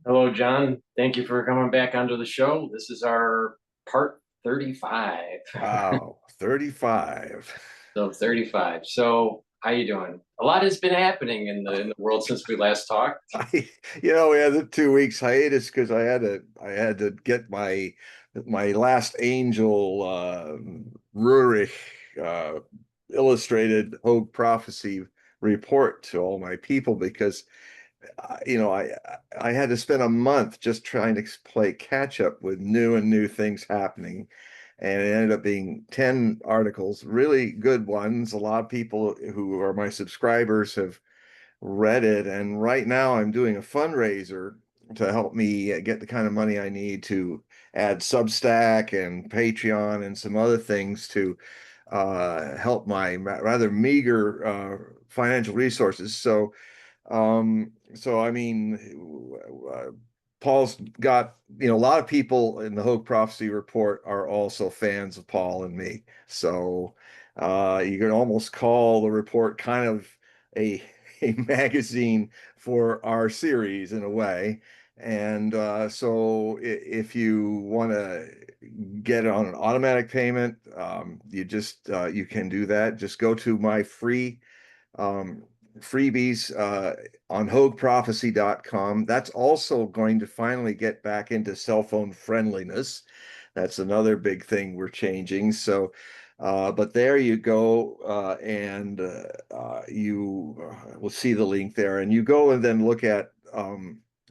Hello, John. Thank you for coming back onto the show. This is our part 35. Wow, 35. So 35. So how you doing? A lot has been happening in the world since we last talked. We had the 2 weeks hiatus because I had to get my last Angel Rurik illustrated Hogue prophecy report to all my people because I had to spend a month just trying to play catch up with new things happening. And it ended up being 10 articles, really good ones. A lot of people who are my subscribers have read it. And right now I'm doing a fundraiser to help me get the kind of money I need to add Substack and Patreon and some other things to help my rather meager financial resources. So I mean, Paul's got, a lot of people in the Hogue Prophecy Report are also fans of Paul and me. So you can almost call the report kind of a a magazine for our series in a way. And so if you want to get it on an automatic payment, you can do that. Just go to my um, freebies on hogueprophecy.com. That's also going to finally get back into cell phone friendliness. That's another big thing we're changing. But there you go, and you will see the link there, and you go and then look at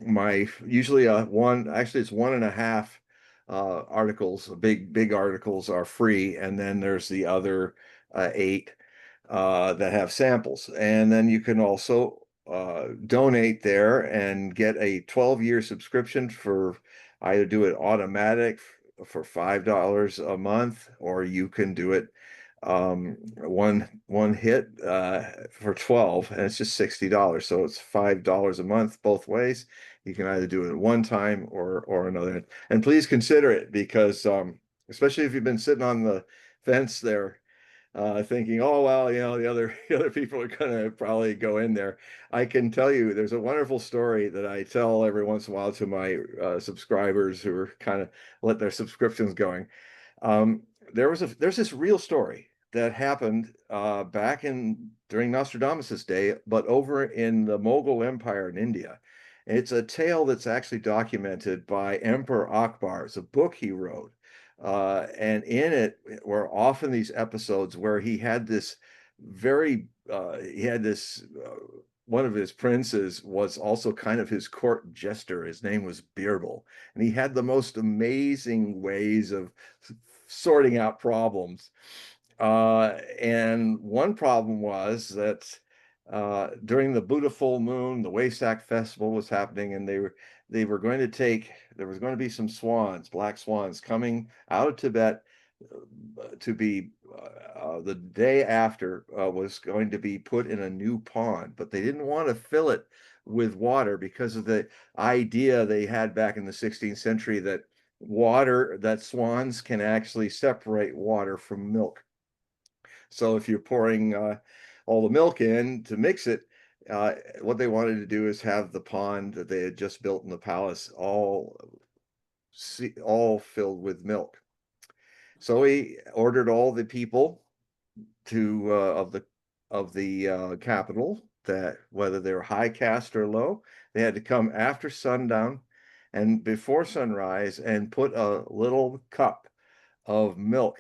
my usually actually it's one and a half articles. Big articles are free, and then there's the other eight that have samples. And then you can also donate there and get a 12-year subscription for either do it automatic for $5 a month, or you can do it one hit for 12, and it's just $60. So it's $5 a month both ways. You can either do it at one time or another. And please consider it because especially if you've been sitting on the fence there thinking, oh well, the other people are gonna probably go in there. I can tell you, there's a wonderful story that I tell every once in a while to my subscribers who are kind of let their subscriptions going. Um, there's this real story that happened back in during Nostradamus's day, but over in the Mughal Empire in India. It's a tale that's actually documented by Emperor Akbar. It's a book he wrote. And in it were often these episodes where he had this one of his princes was also kind of his court jester. His name was Birbal, and he had the most amazing ways of sorting out problems. And one problem was that during the Buddha full moon, the Waisak festival was happening, and they were going to take there was going to be some swans, black swans, coming out of Tibet to be the day after was going to be put in a new pond, but they didn't want to fill it with water because of the idea they had back in the 16th century that swans can actually separate water from milk. So if you're pouring all the milk in to mix it, what they wanted to do is have the pond that they had just built in the palace all filled with milk. So he ordered all the people to of the capital that whether they were high caste or low, they had to come after sundown and before sunrise and put a little cup of milk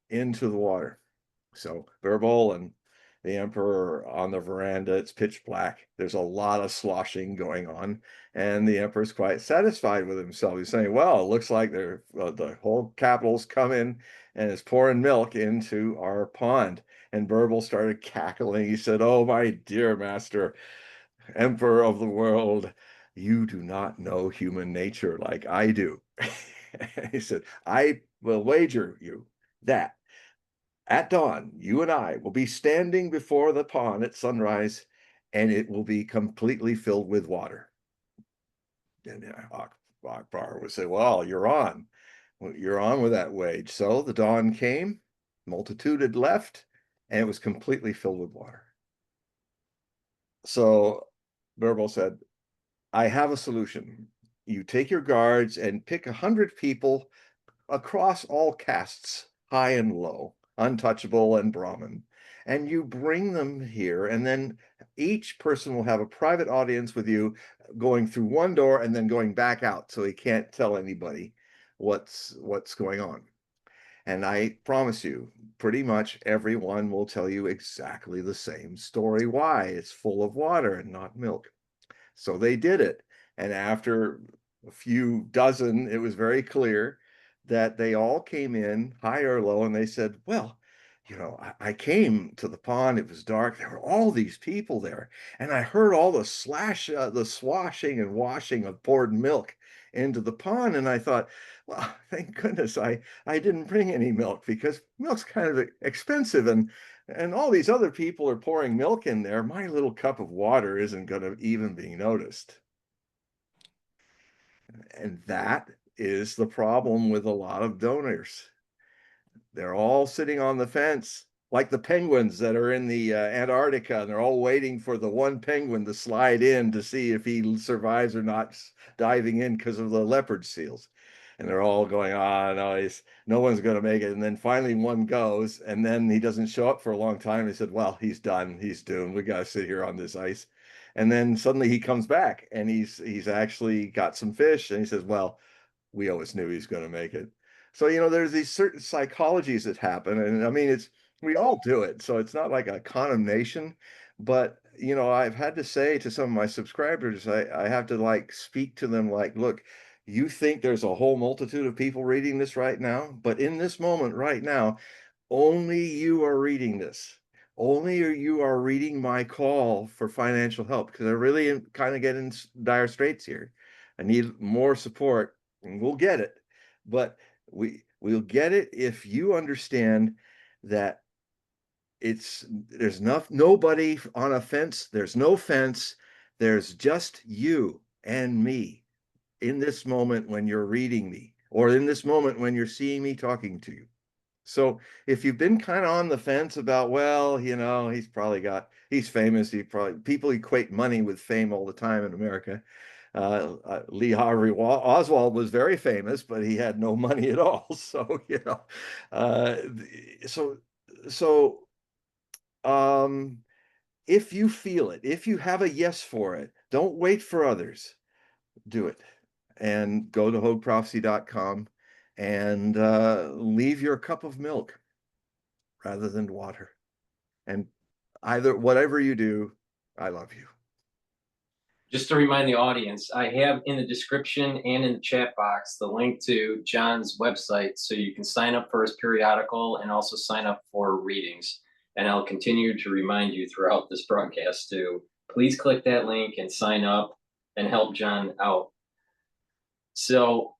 into the water. So Birbal and the emperor are on the veranda. It's pitch black. There's a lot of sloshing going on, and the emperor's quite satisfied with himself. He's saying, "Well, it looks like the whole capital's come in and is pouring milk into our pond." And Birbal started cackling. He said, "Oh, my dear master, emperor of the world, you do not know human nature like I do." He said, "I will wager you that." At dawn, you and I will be standing before the pond at sunrise, and it will be completely filled with water. And Akbar would say, "Well, you're on. Well, you're on with that wage." So the dawn came, multitude had left, and it was completely filled with water. So Birbal said, "I have a solution. you take your guards and pick 100 people across all castes, high and low, untouchable and Brahmin, and you bring them here, and then each person will have a private audience with you, going through one door and then going back out, so he can't tell anybody what's going on. And I promise you, pretty much everyone will tell you exactly the same story, why it's full of water and not milk. So they did it. And after a few dozen, it was very clear that they all came in, high or low, and they said, well, I came to the pond, it was dark, there were all these people there, and I heard all the swashing and washing of poured milk into the pond, and I thought, well, thank goodness I didn't bring any milk, because milk's kind of expensive, and all these other people are pouring milk in there. My little cup of water isn't going to even be noticed. And that is the problem with a lot of donors. They're all sitting on the fence, like the penguins that are in the Antarctica, and they're all waiting for the one penguin to slide in to see if he survives or not diving in because of the leopard seals. And they're all going, no, no one's going to make it. And then finally one goes, and then he doesn't show up for a long time. He said, well, he's done. He's doomed. We got to sit here on this ice. And then suddenly he comes back, and he's actually got some fish, and he says, well, we always knew he's going to make it. So, there's these certain psychologies that happen. And I mean, we all do it. So it's not like a condemnation, but, I've had to say to some of my subscribers, I have to like speak to them like, look, you think there's a whole multitude of people reading this right now, but in this moment right now, only you are reading this. Only you are reading my call for financial help, because I really am kind of getting dire straits here. I need more support, and we'll get it. But we'll get it if you understand that there's nobody on a fence. There's no fence. There's just you and me in this moment when you're reading me, or in this moment when you're seeing me talking to you. So if you've been kind of on the fence about, well, he's famous. People equate money with fame all the time in America. Lee Harvey Oswald was very famous, but he had no money at all. So, uh, so, so, if you feel it, if you have a yes for it, don't wait for others. Do it, and go to hogueprophecy.com and leave your cup of milk rather than water. And whatever you do, I love you. Just to remind the audience, I have in the description and in the chat box the link to John's website, so you can sign up for his periodical and also sign up for readings. And I'll continue to remind you throughout this broadcast to please click that link and sign up and help John out. So,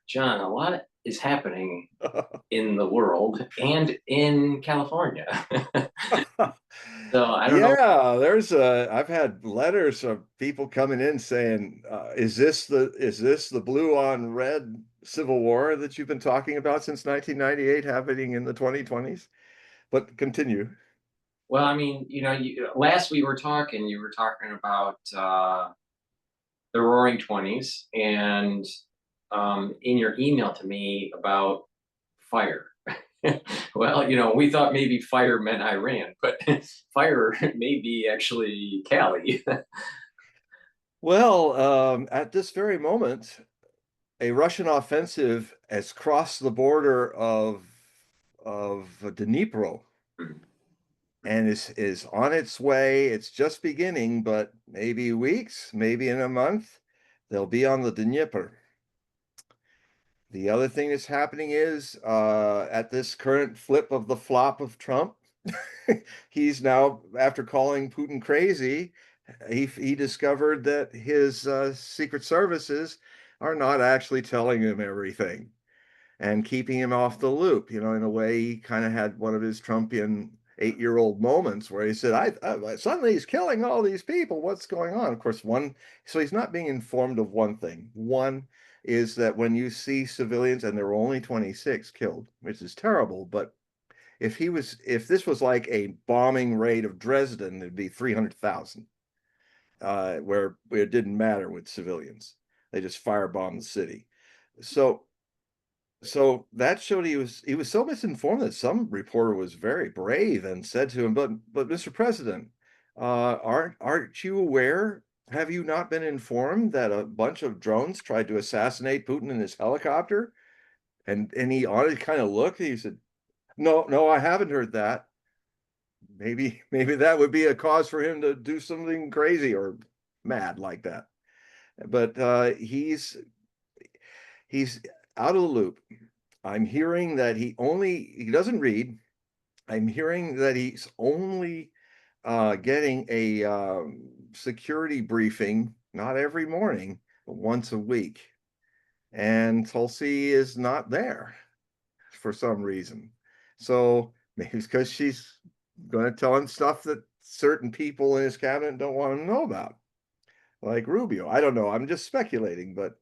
John, a lot is happening in the world and in California. So I don't know. Yeah, I've had letters of people coming in saying, is this the blue on red Civil War that you've been talking about since 1998 happening in the 2020s? But continue. Well, I mean, last we were talking, you were talking about the Roaring Twenties, and in your email to me about fire. Well, we thought maybe fire meant Iran, but fire may be actually Cali. Well, at this very moment, a Russian offensive has crossed the border of Dnipro and is on its way. It's just beginning, but maybe weeks, maybe in a month, they'll be on the Dnieper. The other thing that's happening is at this current flip of the flop of Trump, he's now, after calling Putin crazy, he discovered that his secret services are not actually telling him everything and keeping him off the loop. In a way, he kind of had one of his Trumpian 8-year-old moments where he said, I suddenly he's killing all these people. What's going on? Of course, so he's not being informed of one thing. One is that when you see civilians, and there were only 26 killed, which is terrible, but if this was like a bombing raid of Dresden, it'd be 300,000, where it didn't matter with civilians. They just firebombed the city. So that showed he was so misinformed that some reporter was very brave and said to him, but Mr. President, aren't you aware? Have you not been informed that a bunch of drones tried to assassinate Putin in his helicopter? And he honestly kind of looked, and he said, no, I haven't heard that. Maybe that would be a cause for him to do something crazy or mad like that. But he's out of the loop. I'm hearing that he doesn't read. I'm hearing that he's only getting a security briefing, not every morning, but once a week. And Tulsi is not there for some reason. So maybe it's because she's going to tell him stuff that certain people in his cabinet don't want to know about, like Rubio. I don't know. I'm just speculating, but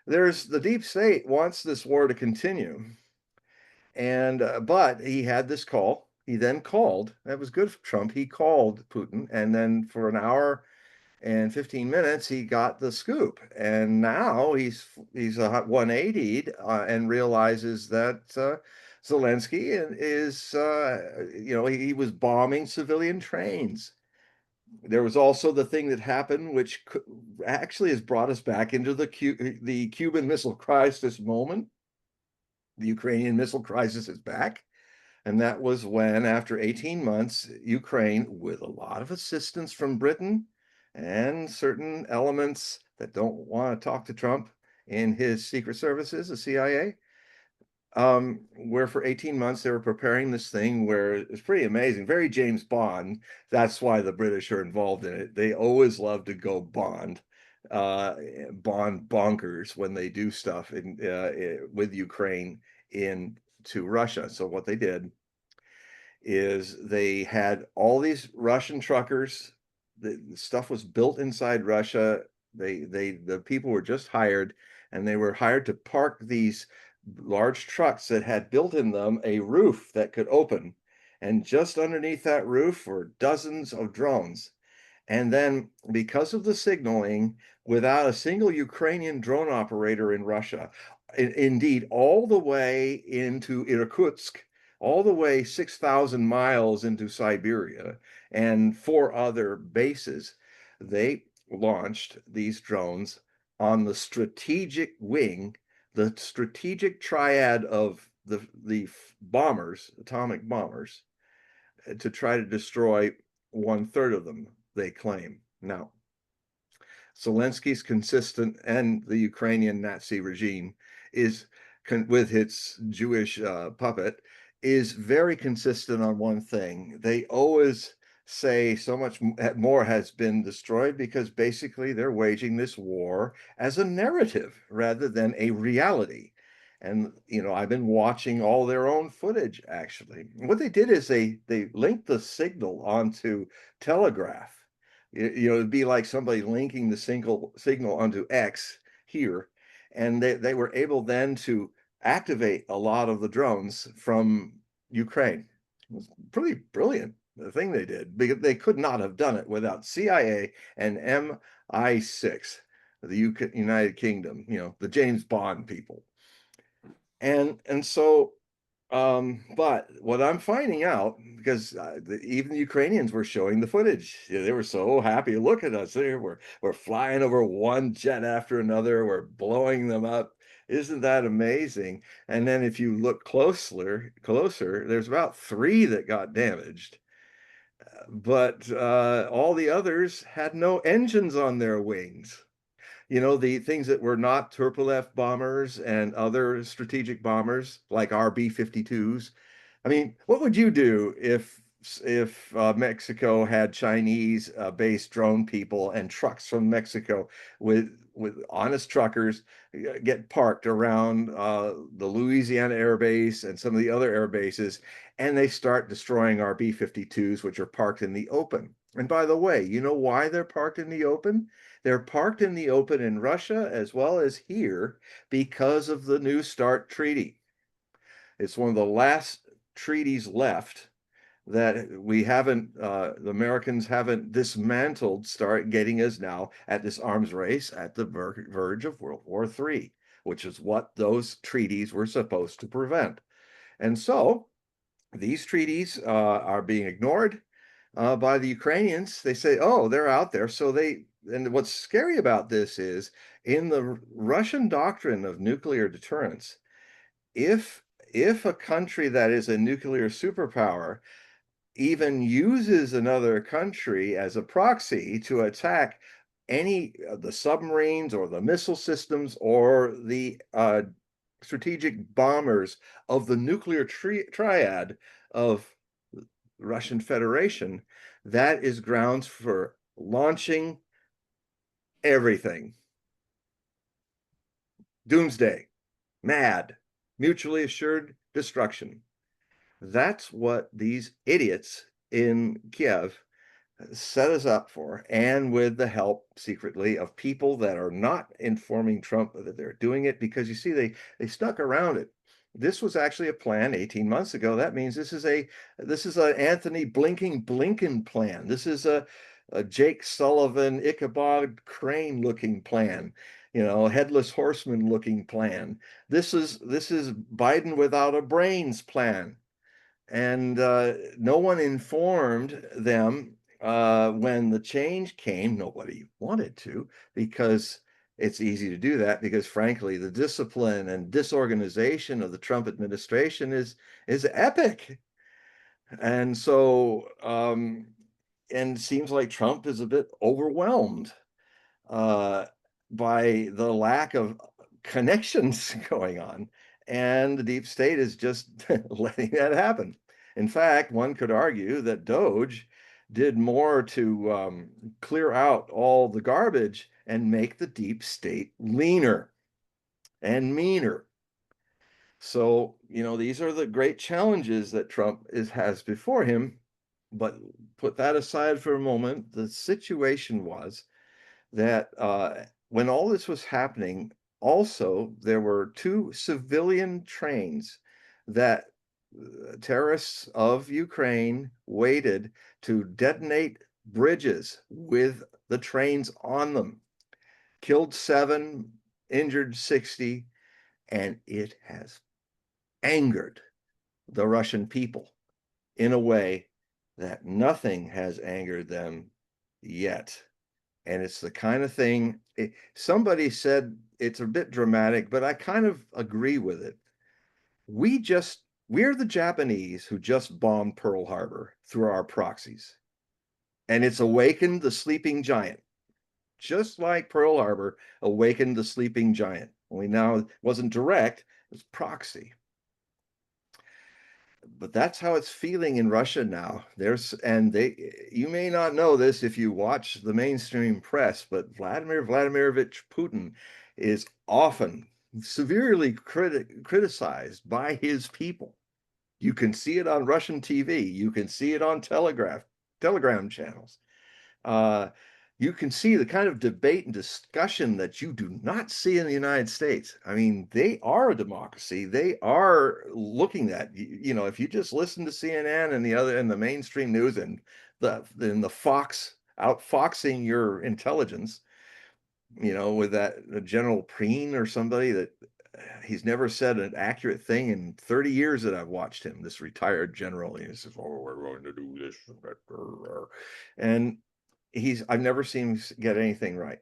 there's the deep state wants this war to continue, and but he had this call. He then called. That was good for Trump. He called Putin, and then for an hour and 15 minutes he got the scoop, and now he's a 180 and realizes that Zelensky is he was bombing civilian trains. There was also the thing that happened, which actually has brought us back into the Cuban Missile Crisis moment. The Ukrainian missile crisis is back. And that was when, after 18 months, Ukraine, with a lot of assistance from Britain and certain elements that don't want to talk to Trump in his secret services, the CIA, where for 18 months they were preparing this thing where it's pretty amazing, very James Bond. That's why the British are involved in it. They always love to go Bond bonkers when they do stuff with Ukraine into Russia. So what they did is they had all these Russian truckers. The stuff was built inside Russia. The people were just hired, and they were hired to park these large trucks that had built in them a roof that could open. And just underneath that roof were dozens of drones. And then, because of the signaling, without a single Ukrainian drone operator in Russia, indeed, all the way into Irkutsk, all the way 6,000 miles into Siberia, and 4 other bases, they launched these drones on the strategic wing, the strategic triad of the bombers, atomic bombers, to try to destroy 1/3 of them, they claim. Now, Zelensky's consistent, and the Ukrainian Nazi regime is, with its Jewish puppet, is very consistent on one thing. They always say so much more has been destroyed because basically they're waging this war as a narrative rather than a reality. And I've been watching all their own footage. Actually, what they did is they linked the signal onto Telegraph. It'd be like somebody linking the signal onto X here, and they were able then to activate a lot of the drones from Ukraine. It was pretty brilliant, the thing they did, because they could not have done it without CIA and MI6, the United Kingdom, the James Bond people. And so but what I'm finding out, because even the Ukrainians were showing the footage, they were so happy. Look at us! We're flying over one jet after another. We're blowing them up. Isn't that amazing? And then if you look closer, there's about 3 that got damaged, but all the others had no engines on their wings. The things that were not Tupolev bombers and other strategic bombers like our B-52s. I mean, what would you do if Mexico had Chinese based drone people and trucks from Mexico with honest truckers get parked around the Louisiana Air Base and some of the other air bases, and they start destroying our B-52s, which are parked in the open? And by the way, you know why they're parked in the open? They're parked in the open in Russia as well as here because of the New START treaty. It's one of the last treaties left that we haven't, the Americans haven't dismantled, start getting us now at this arms race at the verge of World War III, which is what those treaties were supposed to prevent. And so these treaties are being ignored by the Ukrainians. They say, oh, they're out there. And what's scary about this is in the Russian doctrine of nuclear deterrence, if a country that is a nuclear superpower even uses another country as a proxy to attack any of the submarines or the missile systems or the strategic bombers of the nuclear triad of the Russian Federation, that is grounds for launching everything. Doomsday, mad, mutually assured destruction. That's what these idiots in Kiev set us up for, and with the help secretly of people that are not informing Trump that they're doing it, because you see, they stuck around it. This was actually a plan 18 months ago. That means this is a Anthony Blinken plan. This is a Jake Sullivan, Ichabod Crane looking plan, headless horseman looking plan. This is Biden without a brains plan. And no one informed them when the change came. Nobody wanted to, because it's easy to do that, because frankly, the discipline and disorganization of the Trump administration is epic. And so, and it seems like Trump is a bit overwhelmed by the lack of connections going on. And the deep state is just letting that happen. In fact, one could argue that Doge did more to clear out all the garbage and make the deep state leaner and meaner. So, these are the great challenges that Trump has before him. But put that aside for a moment. The situation was that when all this was happening, also there were two civilian trains that terrorists of Ukraine waited to detonate bridges with the trains on them. Killed 7, injured 60, and it has angered the Russian people in a way that nothing has angered them yet. And it's the kind of thing, somebody said it's a bit dramatic, but I kind of agree with it. We're the Japanese who just bombed Pearl Harbor through our proxies. And it's awakened the sleeping giant, just like Pearl Harbor awakened the sleeping giant. Only now it wasn't direct, it was proxy. But that's how it's feeling in Russia now. You may not know this if you watch the mainstream press, but Vladimir Vladimirovich Putin is often severely criticized by his people. You can see it on Russian TV. You can see it on Telegram channels. You can see the kind of debate and discussion that you do not see in the United States. I mean, they are a democracy. They are looking at, if you just listen to CNN and the mainstream news and the Fox outfoxing your intelligence, with that General Preen or somebody that he's never said an accurate thing in 30 years that I've watched him, this retired general. He says, oh, we're going to do this. And I've never seen him get anything right.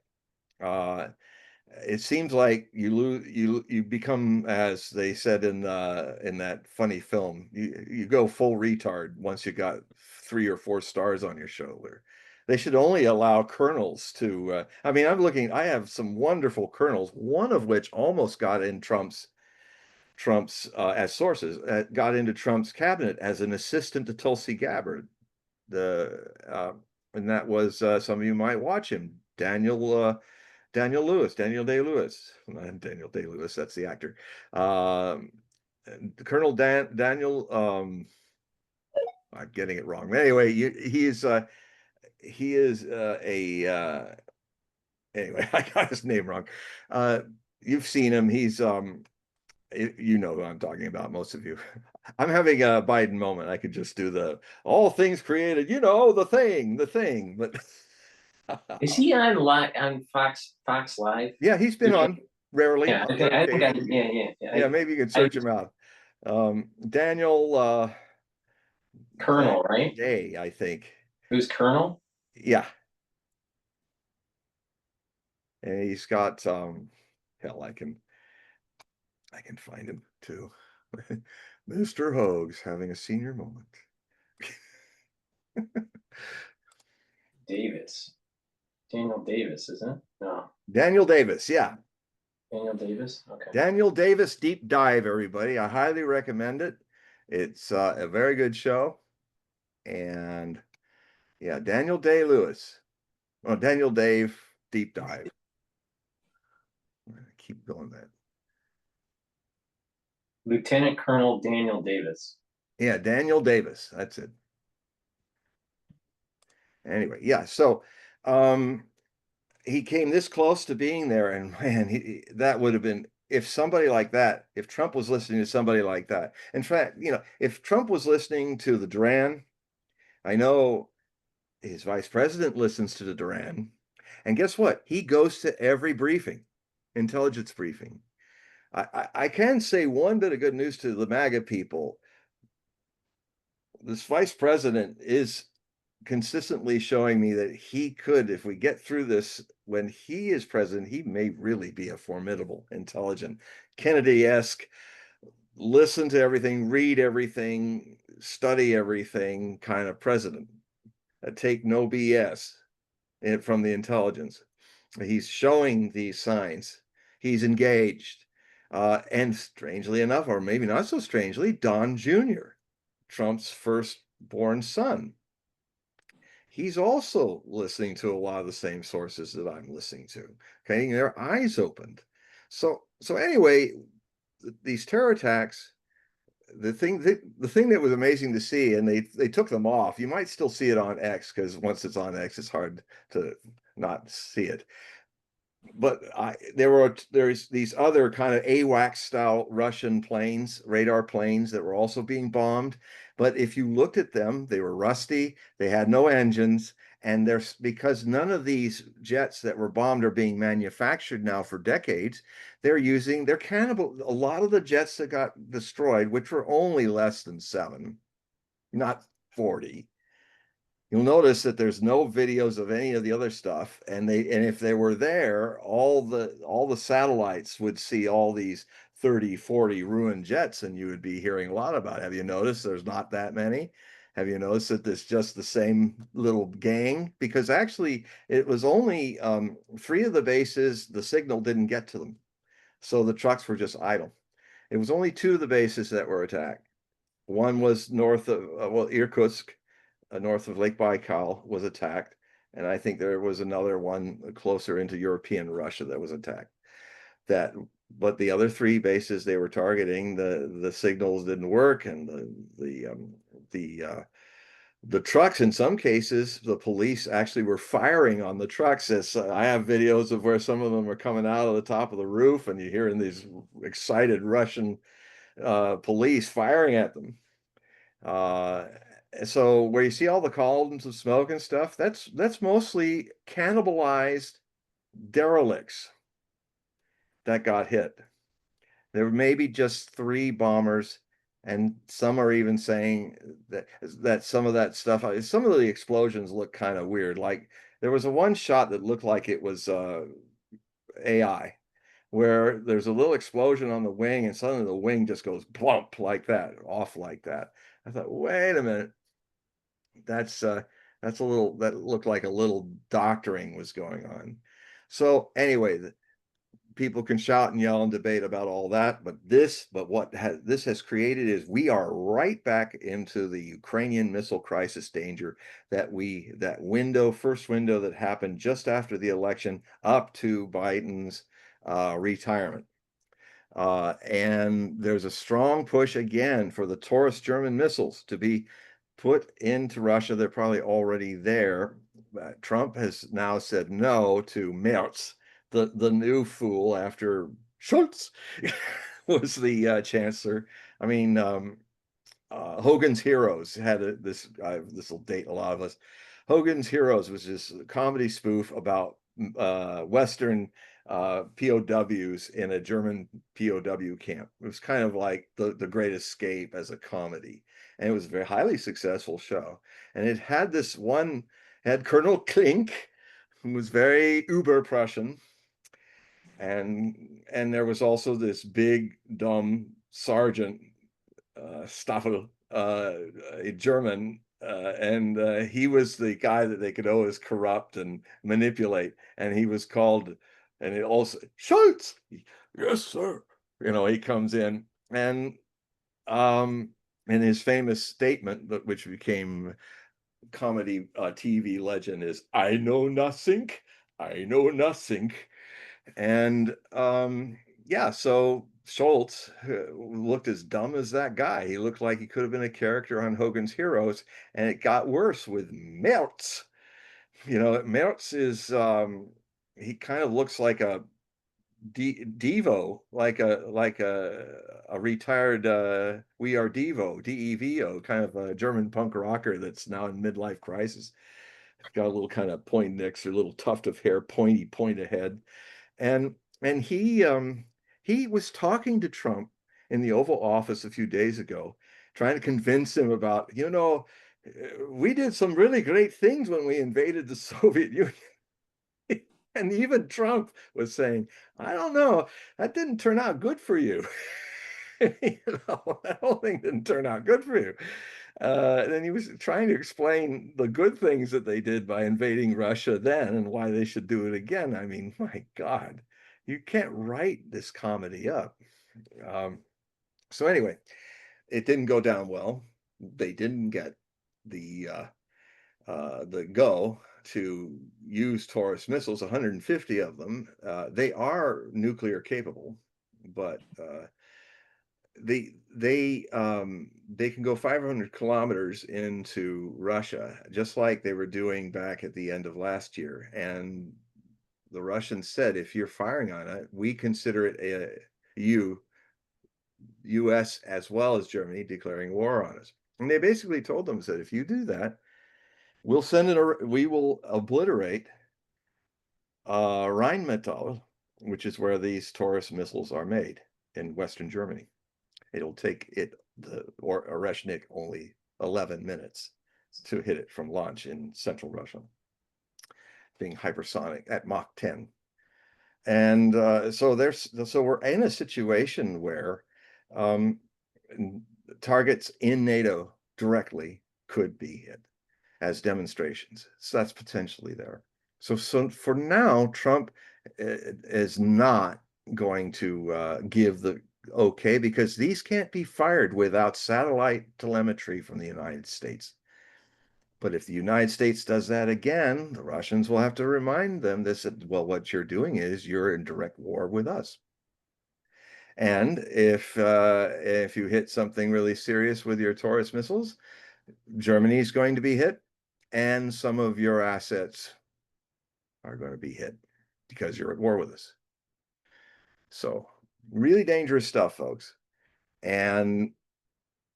It seems like you become, as they said in that funny film, you go full retard once you got 3 or 4 stars on your shoulder. They should only allow colonels to. I have some wonderful colonels, one of which almost got in Trump's as sources, got into Trump's cabinet as an assistant to Tulsi Gabbard. And that was, some of you might watch him, Daniel Day-Lewis, not Daniel Day-Lewis, that's the actor. Colonel Daniel, I'm getting it wrong. Anyway, he is anyway, I got his name wrong. You've seen him. He's, who I'm talking about, most of you. I'm having a Biden moment. I could just do the all things created, the thing, but Is he on live on Fox Live? yeah, he's been on rarely, Yeah, I think occasionally. yeah. Yeah, maybe you could I search him out. Daniel Colonel, right? Day, I think. Who's Colonel? Yeah, and he's got hell, I can find him too. Mr. Hogue's having a senior moment. Davis. Daniel Davis, isn't it? No. Daniel Davis, yeah. Daniel Davis? Okay. Daniel Davis Deep Dive, everybody. I highly recommend it. It's a very good show. And yeah, Daniel Day Lewis. Oh, Daniel Dave Deep Dive. I'm gonna keep going that. Lieutenant Colonel Daniel Davis. Yeah, Daniel Davis. That's it. Anyway, yeah. So he came this close to being there, and man, that would have been if somebody like that, if Trump was listening to somebody like that. In fact, if Trump was listening to the Duran, I know his vice president listens to the Duran, and guess what? He goes to every briefing, intelligence briefing. I can say one bit of good news to the MAGA people. This vice president is consistently showing me that he could, if we get through this, when he is president, he may really be a formidable, intelligent, Kennedy-esque, listen to everything, read everything, study everything kind of president. Take no BS from the intelligence. He's showing these signs. He's engaged. And strangely enough, or maybe not so strangely, Don Jr., Trump's firstborn son, he's also listening to a lot of the same sources that I'm listening to, getting their eyes opened. So anyway, these terror attacks, the thing that was amazing to see, and they took them off. You might still see it on X, because once it's on X, it's hard to not see it. But there's these other kind of AWACS style Russian planes, radar planes, that were also being bombed. But if you looked at them, they were rusty, they had no engines, and there's because none of these jets that were bombed are being manufactured now for decades. They're cannibal. A lot of the jets that got destroyed, which were only less than 7, not 40. You'll notice that there's no videos of any of the other stuff, and if they were there, all the satellites would see all these 30, 40 ruined jets, and you would be hearing a lot about it. Have you noticed there's not that many? Have you noticed that it's just the same little gang? Because actually, it was only 3 of the bases, the signal didn't get to them, so the trucks were just idle. It was only 2 of the bases that were attacked. One was north of Irkutsk, north of Lake Baikal, was attacked, and I think there was another one closer into European Russia that was attacked. But the other 3 bases they were targeting, the signals didn't work, and the trucks, in some cases, the police actually were firing on the trucks. As I have videos of where some of them are coming out of the top of the roof, and you're hearing these excited Russian police firing at them. So where you see all the columns of smoke and stuff, that's mostly cannibalized derelicts that got hit. There were maybe just 3 bombers, and some are even saying that some of that stuff, some of the explosions look kind of weird. Like there was one shot that looked like it was AI, where there's a little explosion on the wing, and suddenly the wing just goes plump like that, off like that. I thought, wait a minute, that's a little, that looked like a little doctoring was going on. So anyway, people can shout and yell and debate about all that, but what this has created is we are right back into the Ukrainian missile crisis danger that first window that happened just after the election up to Biden's retirement. And there's a strong push again for the Taurus German missiles to be put into Russia. They're probably already there. Trump has now said no to Merz, the new fool after Schultz was the chancellor. I mean, Hogan's Heroes had this will date a lot of us. Hogan's Heroes was this comedy spoof about Western POWs in a German POW camp. It was kind of like the Great Escape as a comedy, and it was a very highly successful show. And it had this one had Colonel Klink, who was very uber Prussian, and there was also this big dumb sergeant Staffel, a German, and he was the guy that they could always corrupt and manipulate. And he was called, and it also Schultz, yes sir. You know, he comes in and in his famous statement, which became comedy TV legend, is "I know nothing, I know nothing." And yeah, so Schultz looked as dumb as that guy. He looked like he could have been a character on Hogan's Heroes, and it got worse with Mertz. You know, Mertz is he kind of looks like a Devo, like a retired We Are Devo, Devo, kind of a German punk rocker that's now in midlife crisis. Got a little kind of Poindexter, a little tuft of hair, pointy point ahead. And he was talking to Trump in the Oval Office a few days ago, trying to convince him about, we did some really great things when we invaded the Soviet Union. And even Trump was saying, I don't know, that didn't turn out good for you. That whole thing didn't turn out good for you. Then he was trying to explain the good things that they did by invading Russia then and why they should do it again. I mean, my God, you can't write this comedy up. So anyway, it didn't go down well. They didn't get the go to use Taurus missiles, 150 of them. They are nuclear capable, but they can go 500 kilometers into Russia, just like they were doing back at the end of last year. And the Russians said, if you're firing on it, we consider it U.S. as well as Germany declaring war on us. And they basically told them, said, if you do that, we will obliterate Rheinmetall, which is where these Taurus missiles are made in Western Germany. It'll take or Oreshnik only 11 minutes to hit it from launch in central Russia, being hypersonic at Mach 10. And so we're in a situation where targets in NATO directly could be hit as demonstrations. So that's potentially there. So for now, Trump is not going to give the okay, because these can't be fired without satellite telemetry from the United States. But if the United States does that again, the Russians will have to remind them this, well, what you're doing is you're in direct war with us. And if you hit something really serious with your Taurus missiles, Germany's going to be hit, and some of your assets are going to be hit because you're at war with us. So really dangerous stuff, folks. And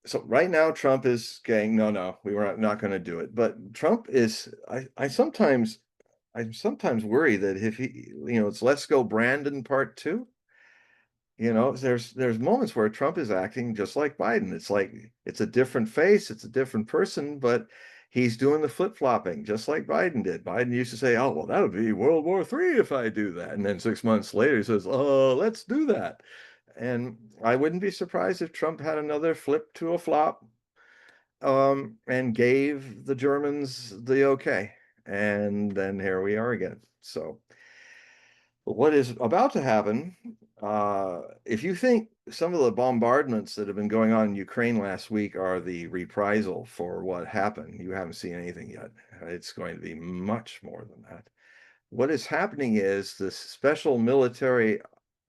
so right now, Trump is saying, no, we were not going to do it. But Trump is, I'm sometimes worry that if he, it's let's go Brandon part 2. There's moments where Trump is acting just like Biden. It's like it's a different face, it's a different person, but he's doing the flip-flopping just like Biden did. Biden used to say, oh, well, that would be World War III if I do that. And then 6 months later, he says, oh, let's do that. And I wouldn't be surprised if Trump had another flip to a flop and gave the Germans the okay. And then here we are again. So what is about to happen, if you think some of the bombardments that have been going on in Ukraine last week are the reprisal for what happened, you haven't seen anything yet. It's going to be much more than that. What is happening is this special military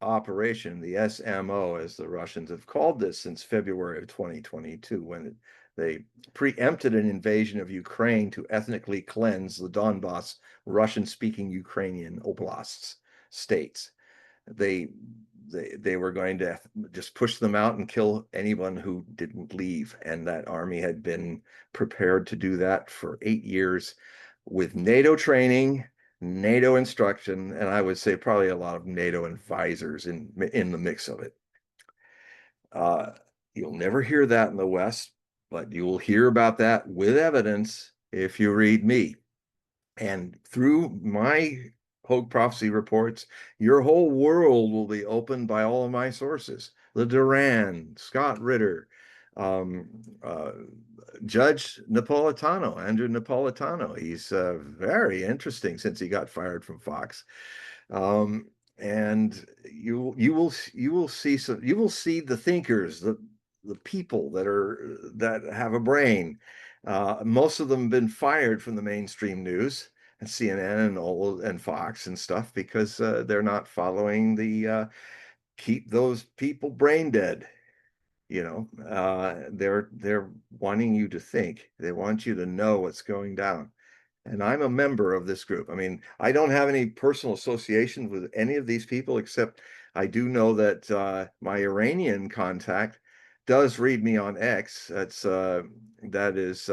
operation, the SMO, as the Russians have called this since February of 2022, when they preempted an invasion of Ukraine to ethnically cleanse the Donbass Russian-speaking Ukrainian oblasts, states. They they were going to just push them out and kill anyone who didn't leave. And that army had been prepared to do that for 8 years with NATO training, NATO instruction, and I would say probably a lot of NATO advisors in the mix of it. You'll never hear that in the West, but you will hear about that with evidence if you read me. And through my Hogue prophecy reports, your whole world will be opened by all of my sources. The Duran, Scott Ritter, um, uh, Judge Napolitano, Andrew Napolitano. He's very interesting since he got fired from Fox. And you will see the thinkers, the people that have a brain. Most of them have been fired from the mainstream news and CNN and Fox and stuff because they're not following the keep those people brain dead. They're wanting you to think. They want you to know what's going down. And I'm a member of this group. I mean, I don't have any personal association with any of these people, except I do know that my Iranian contact does read me on X. That is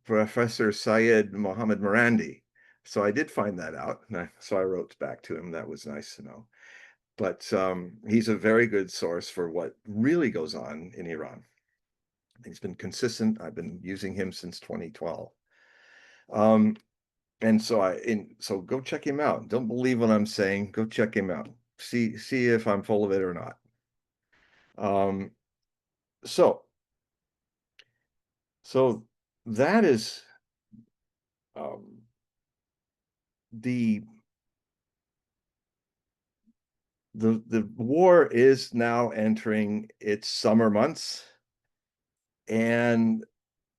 Professor Syed Mohammed Marandi. So I did find that out. So I wrote back to him. That was nice to know. But he's a very good source for what really goes on in Iran. He's been consistent. I've been using him since 2012. And so go check him out. Don't believe what I'm saying. Go check him out. See if I'm full of it or not. So that is the war is now entering its summer months, and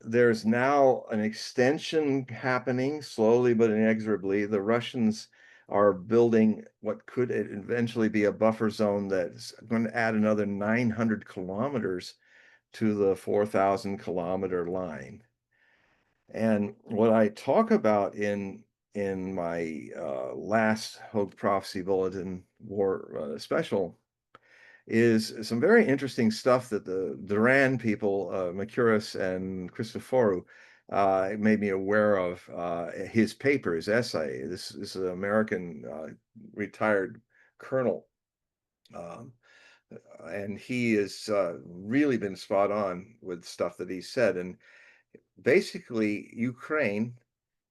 there's now an extension happening slowly but inexorably. The Russians are building what could eventually be a buffer zone that's going to add another 900 kilometers to the 4,000 kilometer line. And what I talk about in my last Hogue Prophecy Bulletin War special is some very interesting stuff that the Duran people, Makuris and Christoforou, made me aware of. His paper, his essay. This is an American retired colonel, and he has really been spot on with stuff that he said. And basically, Ukraine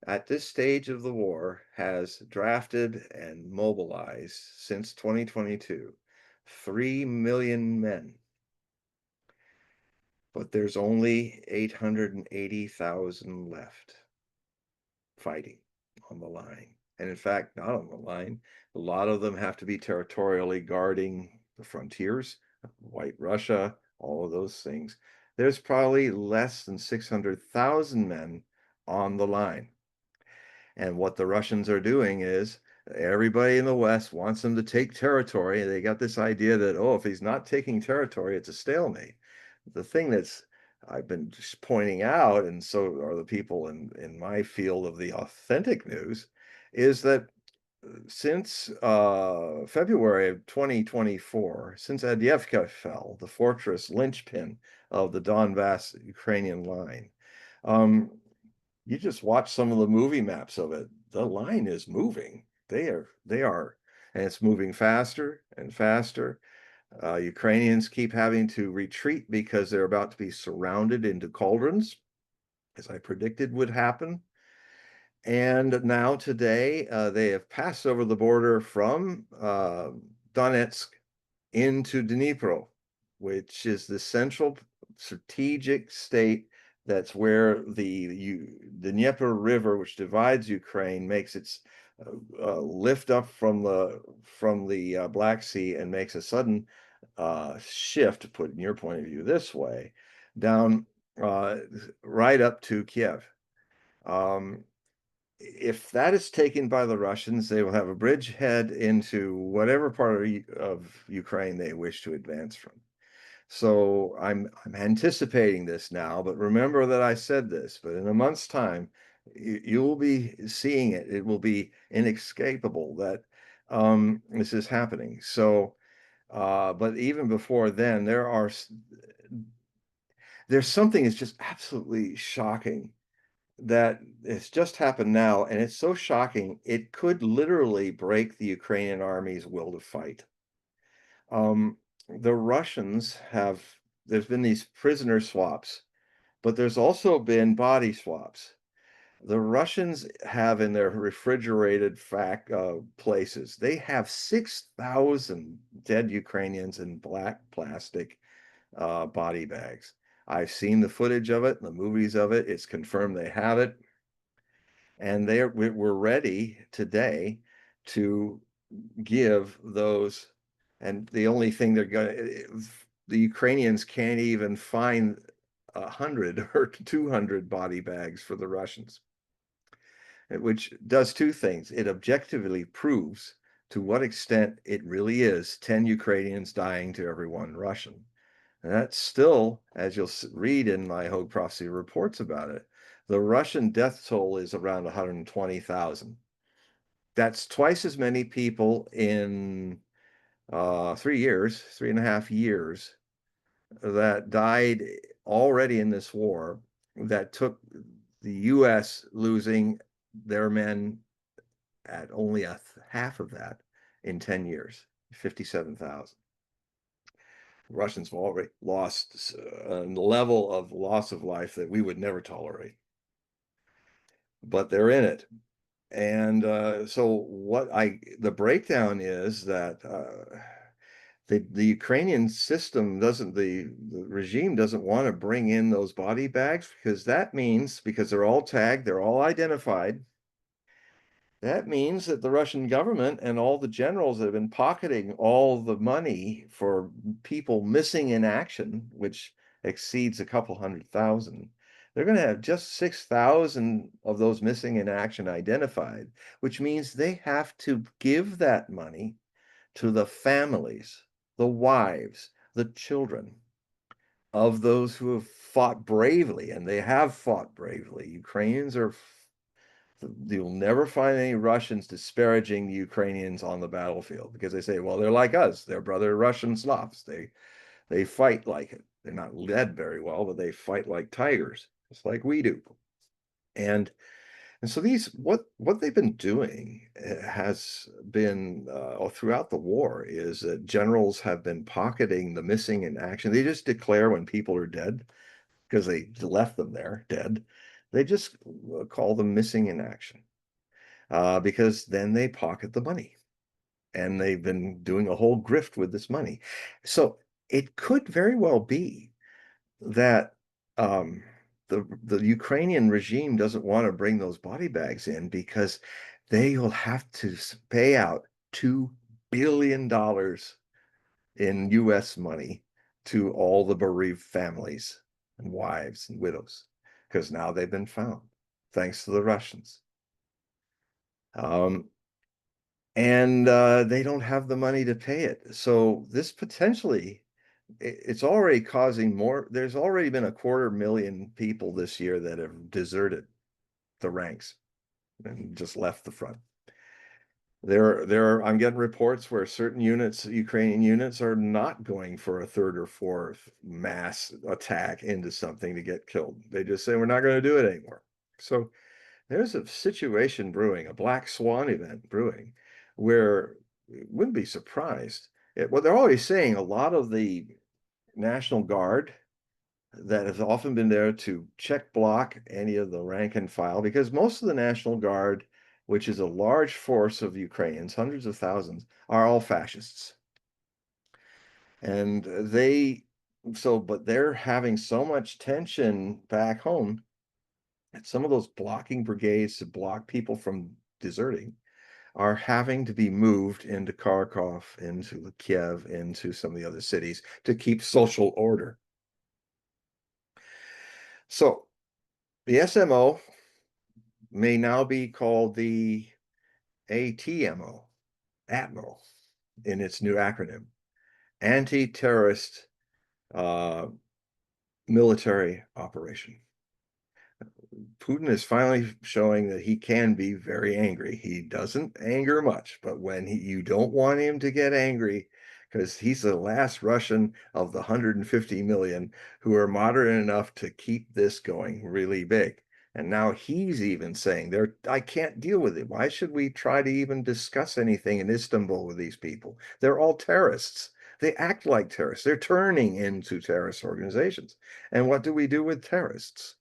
at this stage of the war has drafted and mobilized since 2022 3 million men, but there's only 880,000 left fighting on the line. And in fact, not on the line. A lot of them have to be territorially guarding the frontiers, White Russia, all of those things. There's probably less than 600,000 men on the line. And what the Russians are doing is everybody in the West wants them to take territory. They got this idea that, oh, if he's not taking territory, it's a stalemate. The thing that's I've been just pointing out, and so are the people in my field of the authentic news, is that since February of 2024, since Avdiivka fell, the fortress linchpin of the Donbass Ukrainian line, you just watch some of the movie maps of it. The line is moving. They are, and it's moving faster and faster. Ukrainians keep having to retreat because they're about to be surrounded into cauldrons, as I predicted would happen. And now today, they have passed over the border from Donetsk into Dnipro, which is the central strategic state. That's where the Dnieper River, which divides Ukraine, makes its lift up from the Black Sea and makes a sudden shift, to put in your point of view this way, down right up to Kiev. If that is taken by the Russians, they will have a bridgehead into whatever part of Ukraine they wish to advance from. So I'm anticipating this now, but remember that I said this, but in a month's time, you will be seeing it. It will be inescapable that this is happening. So, but even before then, there's something that's just absolutely shocking that it's just happened now, and it's so shocking it could literally break the Ukrainian army's will to fight. The Russians there's been these prisoner swaps, but there's also been body swaps. The Russians have in their refrigerated places, they have 6,000 dead Ukrainians in black plastic body bags. I've seen the footage of it, the movies of it. It's confirmed they have it. And we're ready today to give those. And the only thing the Ukrainians can't even find 100 or 200 body bags for the Russians, which does two things. It objectively proves to what extent it really is 10 Ukrainians dying to every one Russian. And that's still, as you'll read in my Hogue Prophecy reports about it, the Russian death toll is around 120,000. That's twice as many people in 3.5 years, that died already in this war, that took the US losing their men at only half of that in 10 years, 57,000. Russians have already lost a level of loss of life that we would never tolerate, but they're in it. And so the breakdown is that the Ukrainian system the regime doesn't want to bring in those body bags, because that means, because they're all tagged, they're all identified, that means that the Russian government and all the generals that have been pocketing all the money for people missing in action, which exceeds a couple 100,000, they're going to have just 6,000 of those missing in action identified, which means they have to give that money to the families, the wives, the children of those who have fought bravely, and they have fought bravely. Ukrainians are You'll never find any Russians disparaging the Ukrainians on the battlefield, because they say, well, they're like us. They're brother Russian Slavs. They fight like it. They're not led very well, but they fight like tigers, just like we do. And so what they've been doing has been throughout the war is that generals have been pocketing the missing in action. They just declare when people are dead, because they left them there dead. They just call them missing in action. Because then they pocket the money, and they've been doing a whole grift with this money. So it could very well be that the Ukrainian regime doesn't want to bring those body bags in, because they will have to pay out $2 billion in US money to all the bereaved families and wives and widows, because now they've been found, thanks to the Russians. And they don't have the money to pay it. So this potentially, it's already causing more. There's already been 250,000 people this year that have deserted the ranks and just left the front. I'm getting reports where certain units, Ukrainian units, are not going for a third or fourth mass attack into something to get killed. They just say, we're not going to do it anymore. So there's a situation brewing, a black swan event brewing, where you wouldn't be surprised. Well, they're always saying a lot of the National Guard that has often been there to check block any of the rank and file, because most of the National Guard, which is a large force of Ukrainians, hundreds of thousands, are all fascists. And but they're having so much tension back home, some of those blocking brigades to block people from deserting are having to be moved into Kharkov, into Kiev, into some of the other cities to keep social order. So the SMO may now be called the ATMO, Admiral, in its new acronym, Anti-Terrorist Military Operation. Putin is finally showing that he can be very angry. He doesn't anger much, but when you don't want him to get angry, because he's the last Russian of the 150 million who are moderate enough to keep this going really big. And now he's even saying, I can't deal with it. Why should we try to even discuss anything in Istanbul with these people? They're all terrorists. They act like terrorists. They're turning into terrorist organizations. And what do we do with terrorists?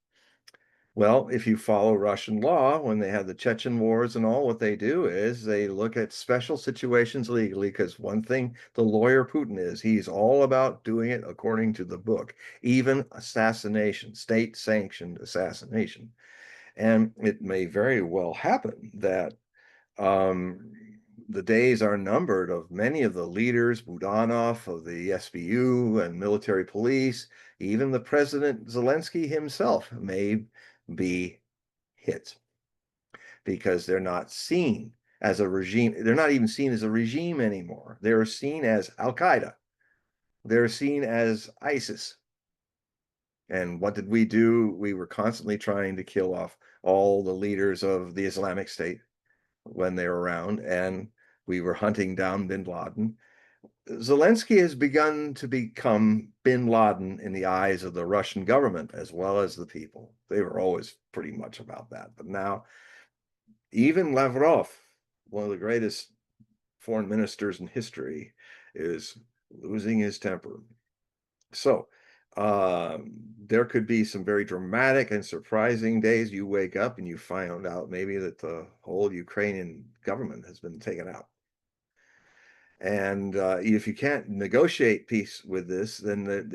Well, if you follow Russian law, when they have the Chechen wars and all, what they do is they look at special situations legally, because one thing the lawyer Putin is, he's all about doing it according to the book, even assassination, state-sanctioned assassination. And it may very well happen that um, the days are numbered of many of the leaders, Budanov of the SBU and military police, even the President Zelensky himself may be hit because they're not seen as a regime. They're not even seen as a regime anymore. They're seen as Al-Qaeda. They're seen as ISIS. And what did we do? We were constantly trying to kill off all the leaders of the Islamic State when they were around, and we were hunting down bin Laden. Zelensky has begun to become bin Laden in the eyes of the Russian government as well as the people. They were always pretty much about that. But now, even Lavrov, one of the greatest foreign ministers in history, is losing his temper. So there could be some very dramatic and surprising days. You wake up and you find out maybe that the whole Ukrainian government has been taken out. And if you can't negotiate peace with this, then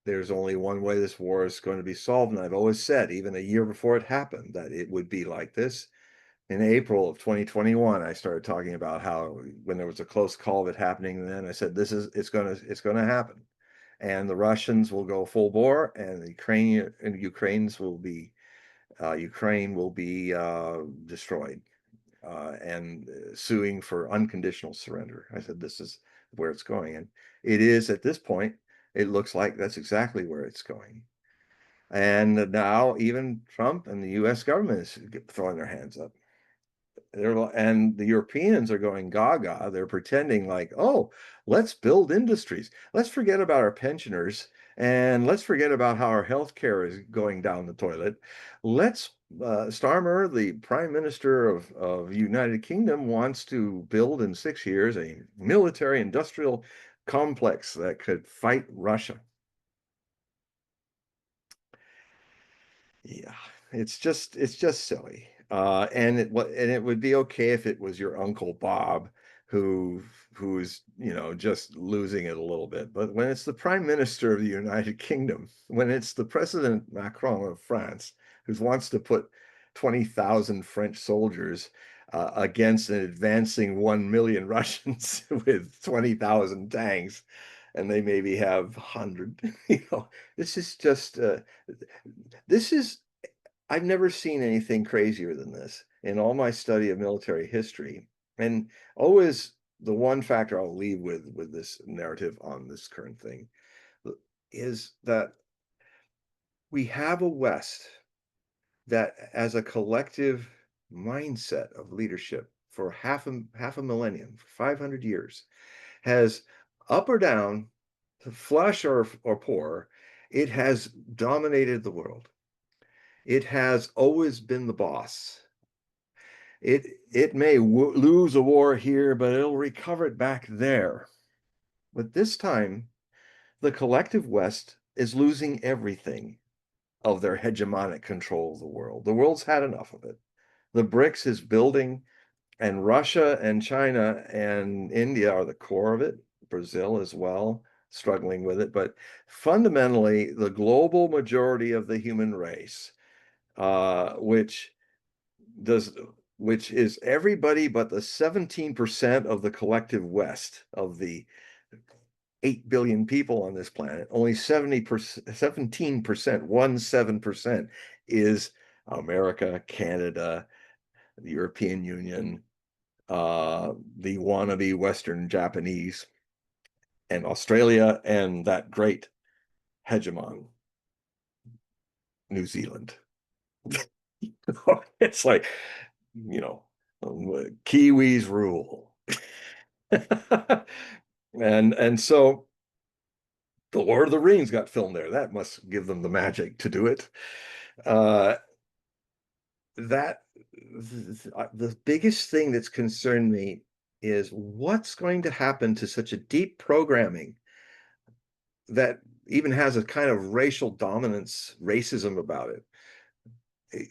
there's only one way this war is going to be solved. And I've always said, even a year before it happened, that it would be like this. In April of 2021, I started talking about how when there was a close call of it happening, and then I said, it's going to happen. And the Russians will go full bore, and the Ukraine will be destroyed and suing for unconditional surrender. I said, this is where it's going. And it is at this point, it looks like that's exactly where it's going. And now even Trump and the US government is throwing their hands up. And the Europeans are going gaga. They're pretending like, oh, let's build industries. Let's forget about our pensioners, and let's forget about how our health care is going down the toilet. Let's Starmer, the Prime Minister of United Kingdom, wants to build in 6 years a military industrial complex that could fight Russia. Yeah, it's just silly. And it would be okay if it was your Uncle Bob who's just losing it a little bit. But when it's the Prime Minister of the United Kingdom, when it's the President Macron of France who wants to put 20,000 French soldiers against an advancing 1 million Russians with 20,000 tanks, and they maybe have 100, this is just this is I've never seen anything crazier than this in all my study of military history. And always the one factor I'll leave with this narrative on this current thing is that we have a West that, as a collective mindset of leadership for half a millennium, for 500 years, has, up or down, flush or poor, it has dominated the world. It has always been the boss. It may lose a war here, but it'll recover it back there. But this time, the collective West is losing everything of their hegemonic control of the world. The world's had enough of it. The BRICS is building, and Russia and China and India are the core of it. Brazil as well, struggling with it. But fundamentally, the global majority of the human race, which is everybody but the 17% of the collective West of the 8 billion people on this planet. Only 17%, 17% is America, Canada, the European Union, the wannabe Western Japanese, and Australia, and that great hegemon, New Zealand. It's like, you know, Kiwis rule. And so the Lord of the Rings got filmed there. That must give them the magic to do it. Uh, that the biggest thing that's concerned me is what's going to happen to such a deep programming that even has a kind of racial dominance, racism about it.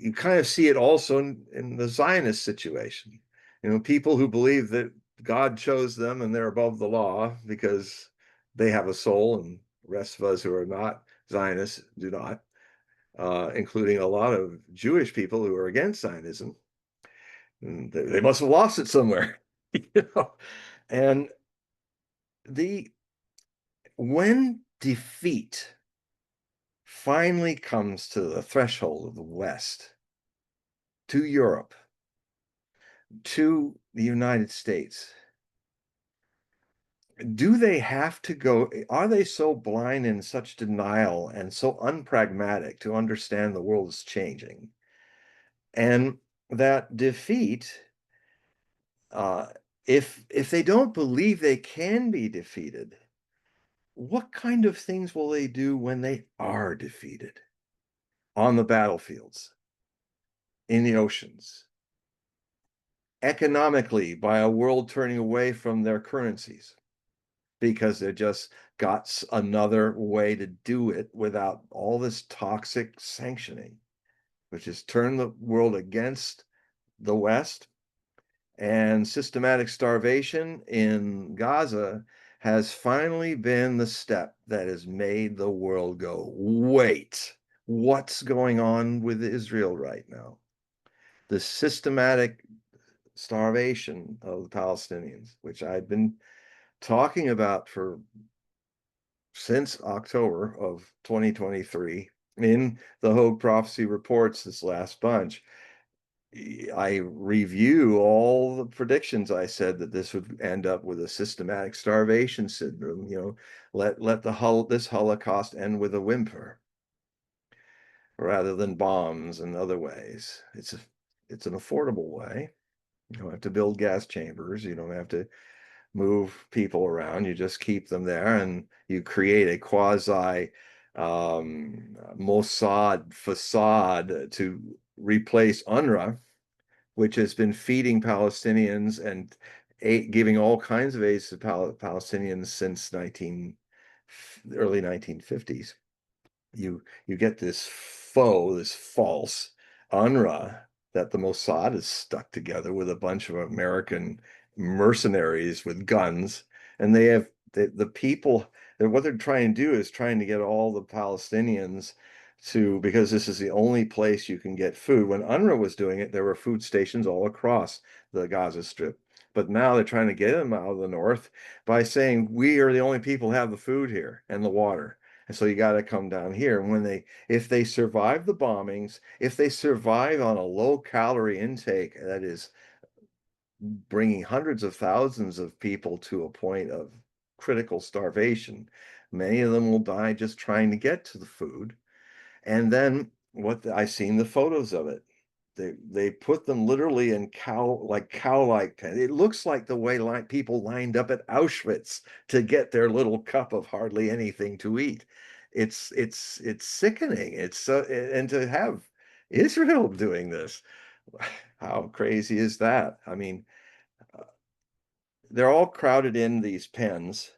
You kind of see it also in the Zionist situation. You know, people who believe that God chose them and they're above the law because they have a soul, and the rest of us who are not Zionists do not, including a lot of Jewish people who are against Zionism. And they must have lost it somewhere, you know. And the when defeat finally comes to the threshold of the West, to Europe, to the United States, do they have to go? Are they so blind in such denial and so unpragmatic to understand the world is changing? And that defeat, uh, if they don't believe they can be defeated, what kind of things will they do when they are defeated on the battlefields, in the oceans, economically by a world turning away from their currencies because they just got another way to do it without all this toxic sanctioning, which has turned the world against the West. And systematic starvation in Gaza has finally been the step that has made the world go, wait, what's going on with Israel right now? The systematic starvation of the Palestinians, which I've been talking about for since October of 2023 in the Hogue prophecy reports, this last bunch. I review all the predictions. I said that this would end up with a systematic starvation syndrome. You know, let this Holocaust end with a whimper rather than bombs and other ways. It's an affordable way. You don't have to build gas chambers. You don't have to move people around. You just keep them there, and you create a quasi Mossad facade to replace UNRWA, which has been feeding Palestinians and giving all kinds of aids to Palestinians since early 1950s. You get this this false UNRWA that the Mossad has stuck together with a bunch of American mercenaries with guns, and they have the people. What they're trying to do is trying to get all the Palestinians to, because this is the only place you can get food. When UNRWA was doing it, there were food stations all across the Gaza Strip. But now they're trying to get them out of the north by saying we are the only people who have the food here and the water. And so you got to come down here. And if they survive the bombings, if they survive on a low calorie intake, that is bringing hundreds of thousands of people to a point of critical starvation, many of them will die just trying to get to the food. And then I've seen the photos of it. They put them literally in cow-like pens. It looks like the way people lined up at Auschwitz to get their little cup of hardly anything to eat. It's sickening. And to have Israel doing this, how crazy is that? I mean, they're all crowded in these pens,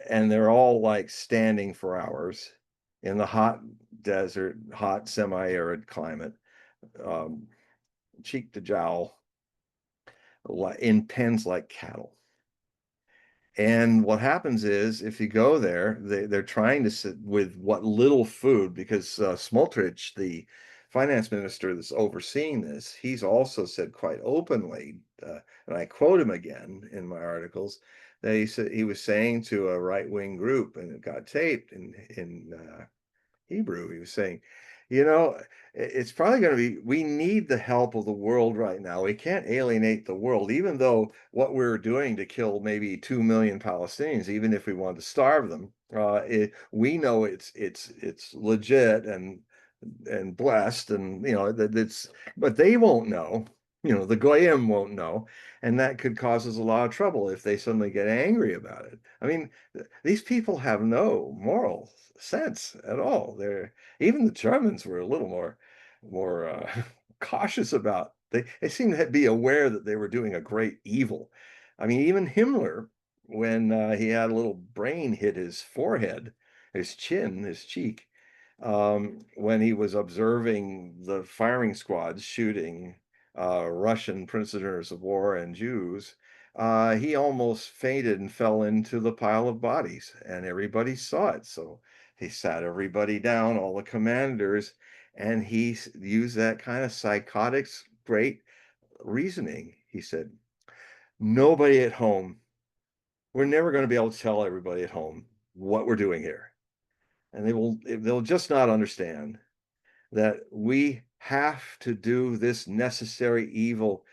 and they're all like standing for hours in the hot desert, hot semi-arid climate, um, cheek to jowl, in pens like cattle. And what happens is, if you go there, they're trying to sit with what little food, because Smotrich, the finance minister that's overseeing this, he's also said quite openly, and I quote him again in my articles, that he was saying to a right-wing group, and it got taped in Hebrew. He was saying, you know, it's probably going to be, we need the help of the world right now. We can't alienate the world, even though what we're doing to kill maybe 2 million Palestinians, even if we want to starve them, we know it's legit, and and blessed, and that it's, but they won't know. The goyim won't know, and that could cause us a lot of trouble if they suddenly get angry about it. I mean, these people have no moral sense at all. They're Even the Germans were a little more cautious about. They seem to be aware that they were doing a great evil. I mean, even Himmler, when he had a little brain hit his forehead, his chin, his cheek, when he was observing the firing squads shooting Russian prisoners of war and Jews, he almost fainted and fell into the pile of bodies, and everybody saw it. So he sat everybody down, all the commanders, and he used that kind of psychotic, great reasoning. He said, "Nobody at home, we're never going to be able to tell everybody at home what we're doing here. And they'll just not understand that we have to do this necessary evil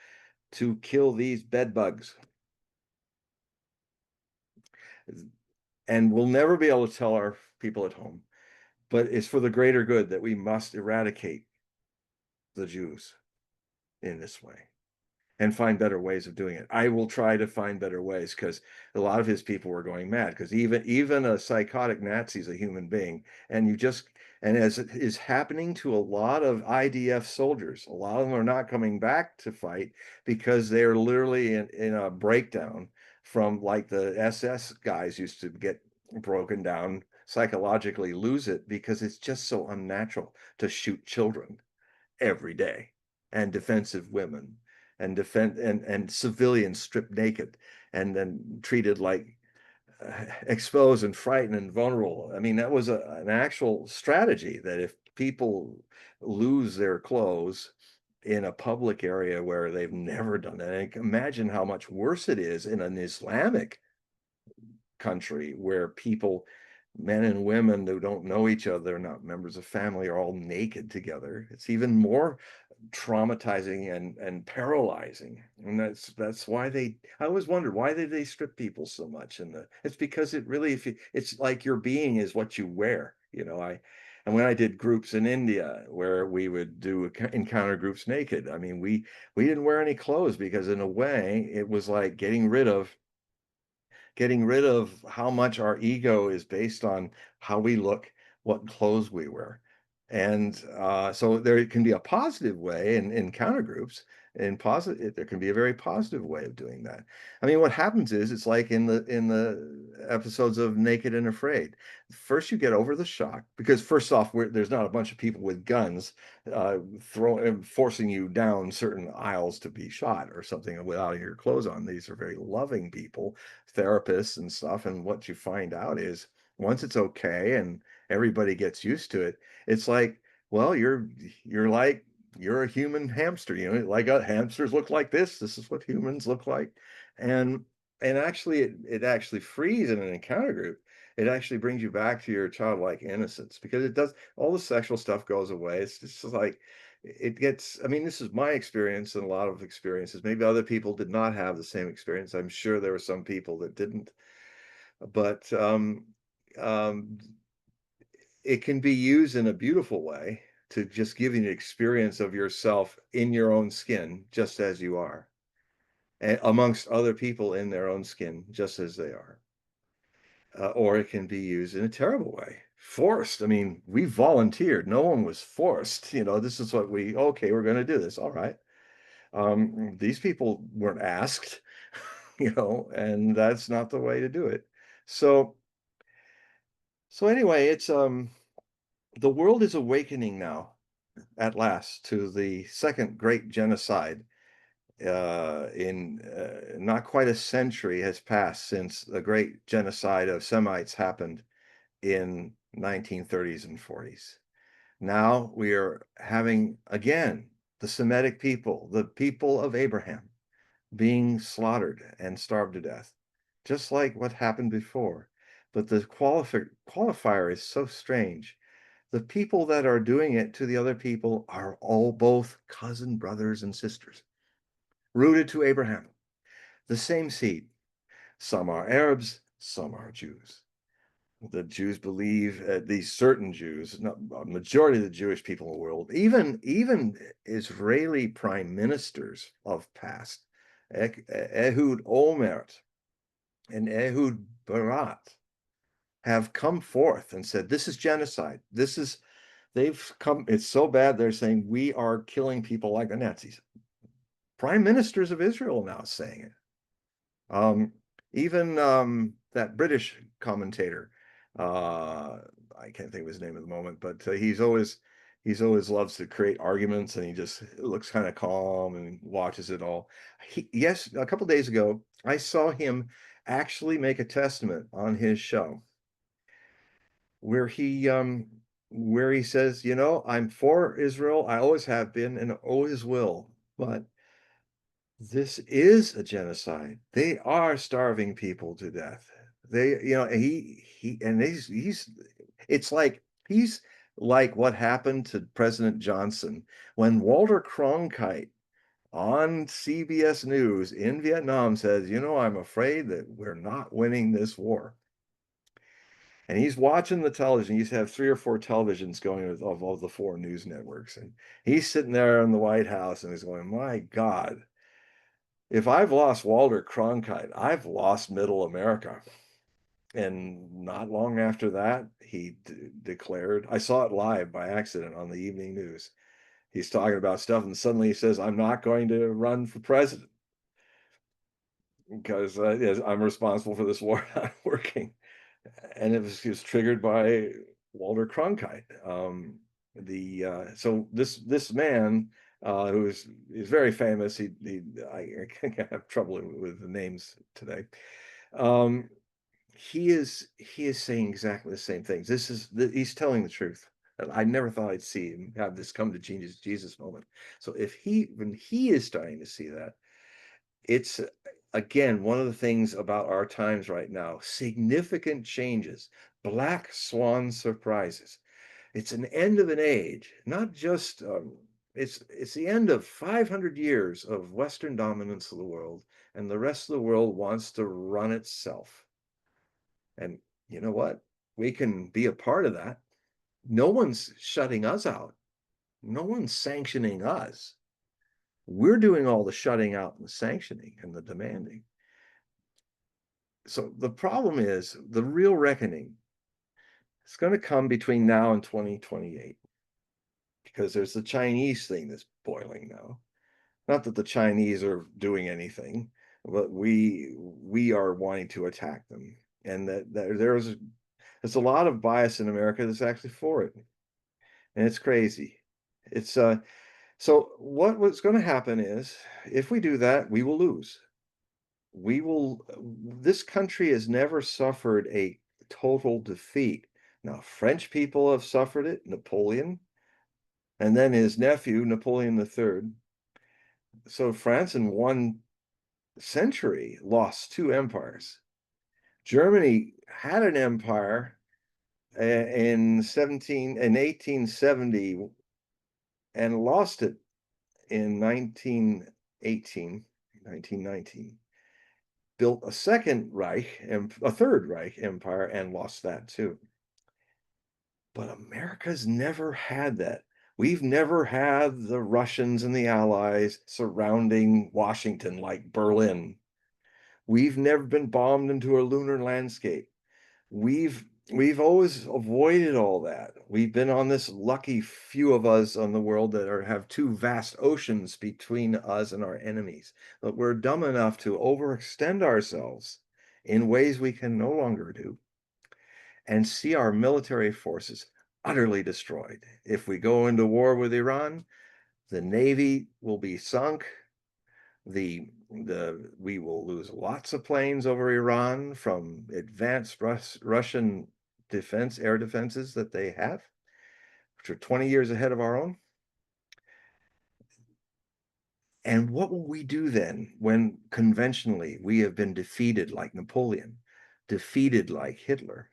to kill these bed bugs. And we'll never be able to tell our people at home, but it's for the greater good that we must eradicate the Jews in this way and find better ways of doing it. I will try to find better ways, because a lot of his people were going mad, because even a psychotic Nazi is a human being, and as it is happening to a lot of IDF soldiers, a lot of them are not coming back to fight because they're literally in a breakdown from, like the SS guys used to get broken down, psychologically lose it, because it's just so unnatural to shoot children every day, and defensive women, and civilians stripped naked and then treated like exposed and frightened and vulnerable. I mean, that was an actual strategy, that if people lose their clothes in a public area where they've never done that, and imagine how much worse it is in an Islamic country where people, men and women who don't know each other, not members of family, are all naked together. It's even more traumatizing and paralyzing. And that's why I always wondered, why did they strip people so much? And it's because it really, it's like your being is what you wear. And when I did groups in India where we would do encounter groups naked, I mean, we didn't wear any clothes, because in a way it was like getting rid of how much our ego is based on how we look, what clothes we wear. And so there can be a positive way in counter groups, and there can be a very positive way of doing that. I mean, what happens is, it's like in the episodes of Naked and Afraid. First, you get over the shock, because first off, there's not a bunch of people with guns forcing you down certain aisles to be shot or something without your clothes on. These are very loving people, therapists and stuff. And what you find out is, once it's okay and everybody gets used to it, it's like, well, you're a human hamster, like hamsters look like this is what humans look like. And actually it actually frees in an encounter group. It actually brings you back to your childlike innocence, because it does, all the sexual stuff goes away. It's just like, it gets, I mean, this is my experience, and a lot of experiences. Maybe other people did not have the same experience. I'm sure there were some people that didn't, but um, it can be used in a beautiful way to just give you an experience of yourself in your own skin, just as you are, and amongst other people in their own skin, just as they are. Or it can be used in a terrible way, forced. I mean, we volunteered, no one was forced. This is what okay, we're going to do this, all right. These people weren't asked, and that's not the way to do it. So anyway, it's the world is awakening now, at last, to the second great genocide. In Not quite a century has passed since the great genocide of Semites happened in 1930s and 40s. Now we are having again the Semitic people, the people of Abraham, being slaughtered and starved to death, just like what happened before. But the qualifier is so strange. The people that are doing it to the other people are all both cousin brothers and sisters, rooted to Abraham, the same seed. Some are Arabs, some are Jews. the Jews believe, these certain Jews, not a majority of the Jewish people in the world, even Israeli prime ministers of past, Ehud Olmert and Ehud Barat, have come forth and said, this is genocide. They've come, it's so bad, they're saying we are killing people like the Nazis. Prime ministers of Israel now saying it. Even that British commentator, I can't think of his name at the moment, but he's always loves to create arguments, and he just looks kind of calm and watches it all. Yes, a couple days ago, I saw him actually make a testament on his show where he says, you know, I'm for Israel. I always have been and always will, but this is a genocide. They are starving people to death. They, you know, he's it's like he's like what happened to President Johnson when Walter Cronkite on CBS News in Vietnam says, you know, I'm afraid that we're not winning this war. And he's watching the television. He used to have 3 or 4 televisions going of all the 4 news networks. And he's sitting there in the White House and he's going, my God, if I've lost Walter Cronkite, I've lost middle America. And not long after that, he declared, I saw it live by accident on the evening news. He's talking about stuff, and suddenly he says, I'm not going to run for president because I'm responsible for this war not working. And it was think by Walter Cronkite. So this man who is very famous. I have trouble with the names today. He is saying exactly the same things. He's telling the truth. I never thought I'd see him have this come to Jesus moment. So when he is starting to see that, it's again one of the things about our times right now, significant changes, black swan surprises. It's an end of an age, not just it's the end of 500 years of Western dominance of the world, and the rest of the world wants to run itself. And you know what? We can be a part of that. No one's shutting us out. No one's sanctioning us. We're doing all the shutting out and the sanctioning and the demanding. So the problem is the real reckoning. It's going to come between now and 2028 because there's the Chinese thing that's boiling now. Not that the Chinese are doing anything, but we are wanting to attack them, and that there's a lot of bias in America that's actually for it, and it's crazy. It's so what's going to happen is if we do that, we will lose. This country has never suffered a total defeat. Now, French people have suffered it, Napoleon, and then his nephew, Napoleon III. So France in 1 century lost 2 empires. Germany had an empire in 1870 and lost it in 1919. Built a second Reich and a third Reich empire and lost that too. But America's never had that. We've never had the Russians and the Allies surrounding Washington like Berlin. We've never been bombed into a lunar landscape. We've always avoided all that. We've been on this lucky few of us on the world that have 2 vast oceans between us and our enemies. But we're dumb enough to overextend ourselves in ways we can no longer do and see our military forces utterly destroyed. If we go into war with Iran, the Navy will be sunk. We will lose lots of planes over Iran from advanced Russian air defenses that they have, which are 20 years ahead of our own. And what will we do then when conventionally we have been defeated like Napoleon, defeated like Hitler?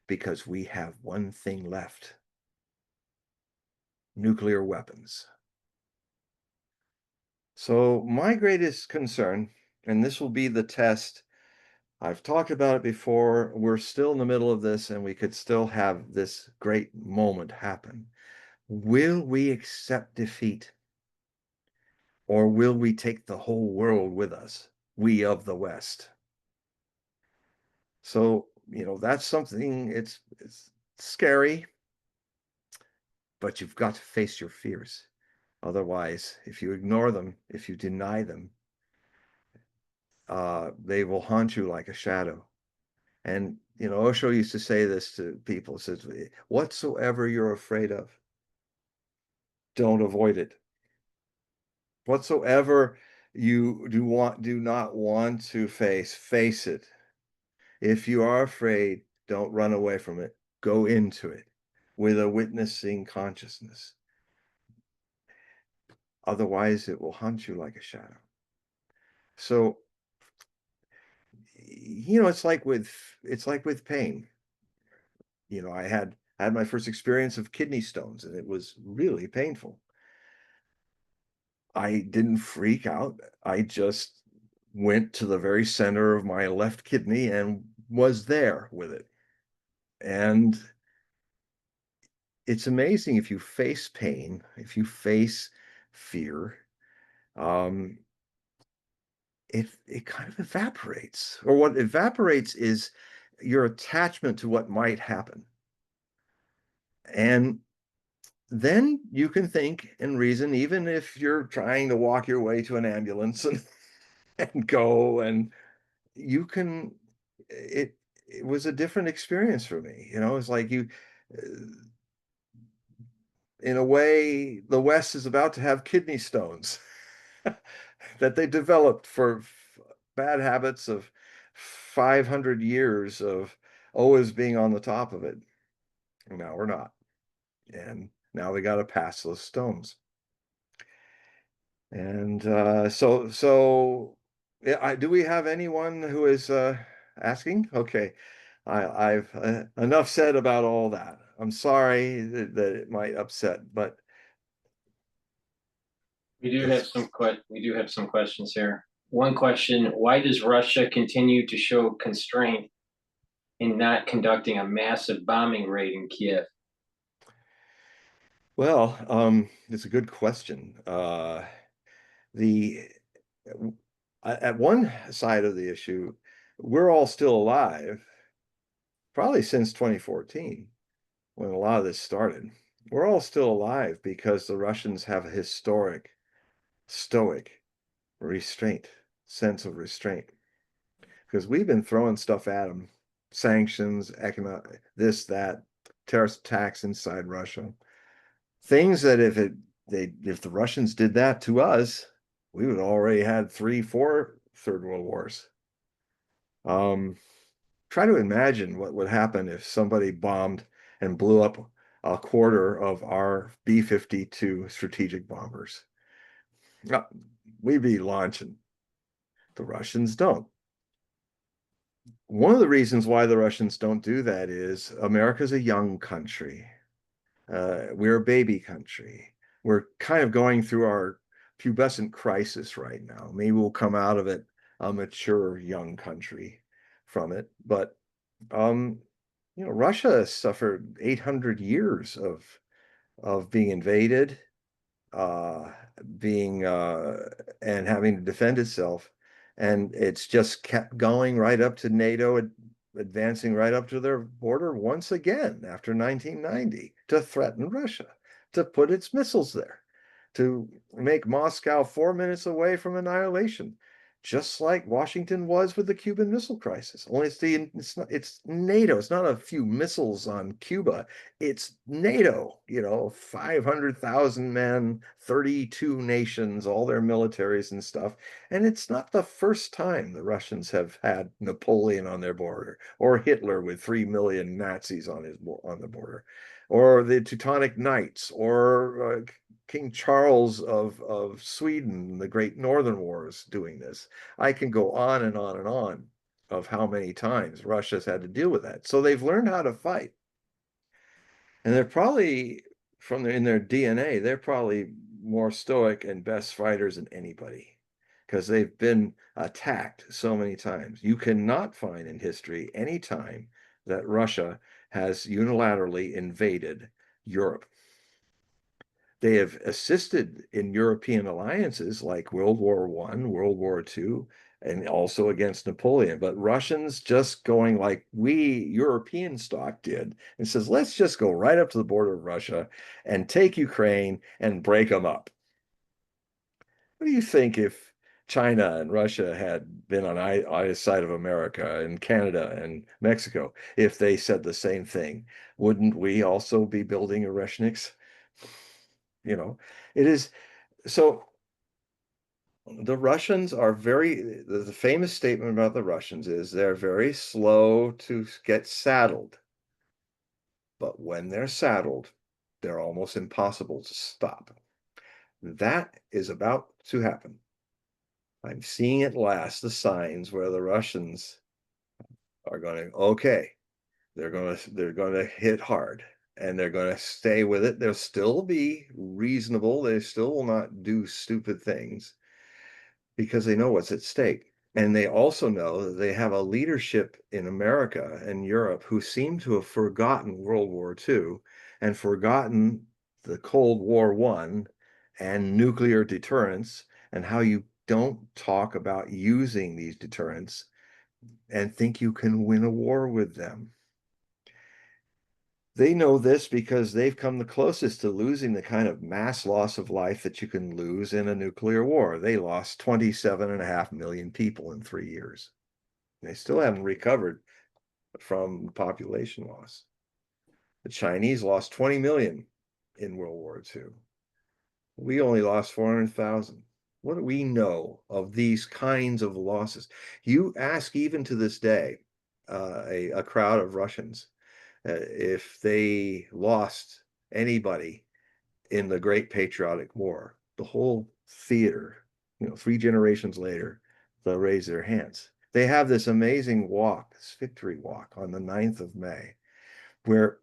Because we have one thing left: nuclear weapons. So my greatest concern, and this will be the test I've talked about it before. We're still in the middle of this, and we could still have this great moment happen. Will we accept defeat? Or will we take the whole world with us, we of the West? So, that's something, it's scary, but you've got to face your fears. Otherwise, if you ignore them, if you deny them, they will haunt you like a shadow. And, Osho used to say this to people, says, whatsoever you're afraid of, don't avoid it. Whatsoever you do not want to face it. If you are afraid, don't run away from it. Go into it with a witnessing consciousness. Otherwise, it will haunt you like a shadow. So, it's like with pain. I had my first experience of kidney stones, and it was really painful. I didn't freak out. I just went to the very center of my left kidney and was there with it. And it's amazing, if you face pain, if you face fear, um, it kind of evaporates. Or what evaporates is your attachment to what might happen. And then you can think and reason, even if you're trying to walk your way to an ambulance and go, and you can, it was a different experience for me. It's like in a way, the West is about to have kidney stones that they developed for bad habits of 500 years of always being on the top of it. Now we're not. And now we got to pass those stones. And yeah, do we have anyone who is asking? Okay. I've enough said about all that. I'm sorry that it might upset, but We do have some questions here. One question, why does Russia continue to show constraint in not conducting a massive bombing raid in Kiev? well, it's a good question. The At one side of the issue, we're all still alive, probably since 2014, when a lot of this started. We're all still alive because the Russians have a historic, stoic sense of restraint. Because we've been throwing stuff at them, sanctions, economic, this, that, terrorist attacks inside Russia, things that if the Russians did that to us, we would already had 3, 4 Third World Wars. Try to imagine what would happen if somebody bombed and blew up a quarter of our B-52 strategic bombers. We'd be launching. The Russians don't. One of the reasons why the Russians don't do that is America's a young country. We're a baby country. We're kind of going through our pubescent crisis right now. Maybe we'll come out of it a mature young country from it. But Russia suffered 800 years of being invaded, uh, being and having to defend itself, and it's just kept going right up to NATO, advancing right up to their border once again after 1990 to threaten Russia, to put its missiles there, to make Moscow 4 minutes away from annihilation, just like Washington was with the Cuban Missile Crisis. Only it's NATO. It's not a few missiles on Cuba. It's NATO. 500,000 men, 32 nations, all their militaries and stuff. And it's not the first time the Russians have had Napoleon on their border, or Hitler with 3 million Nazis on the border, or the Teutonic Knights, or King Charles of Sweden, the Great Northern Wars, doing this. I can go on and on and on of how many times Russia's had to deal with that. So they've learned how to fight. And they're probably, in their DNA, they're probably more stoic and best fighters than anybody. because they've been attacked so many times. You cannot find in history any time that Russia has unilaterally invaded Europe. They have assisted in European alliances like World War I, World War II, and also against Napoleon. But Russians just going like we European stock did and says, let's just go right up to the border of Russia and take Ukraine and break them up. What do you think if China and Russia had been on either side of America and Canada and Mexico, if they said the same thing? Wouldn't we also be building Oreshniks? You know, it is so the Russians are the famous statement about the Russians is they're very slow to get saddled, but when they're saddled, they're almost impossible to stop. That is about to happen. I'm seeing at last the signs where the Russians are going to, okay, they're going to hit hard and they're going to stay with it. They'll still be reasonable. They still will not do stupid things because they know what's at stake. And they also know that they have a leadership in America and Europe who seem to have forgotten World War II and forgotten the Cold War I and nuclear deterrence and how you don't talk about using these deterrents and think you can win a war with them. They know this because they've come the closest to losing the kind of mass loss of life that you can lose in a nuclear war. They lost 27.5 million people in 3 years. They still haven't recovered from population loss. The Chinese lost 20 million in World War II. We only lost 400,000. What do we know of these kinds of losses? You ask even to this day a crowd of Russians if they lost anybody in the Great Patriotic War, the whole theater, 3 generations later, they'll raise their hands. They have this amazing walk, this victory walk on the 9th of May, where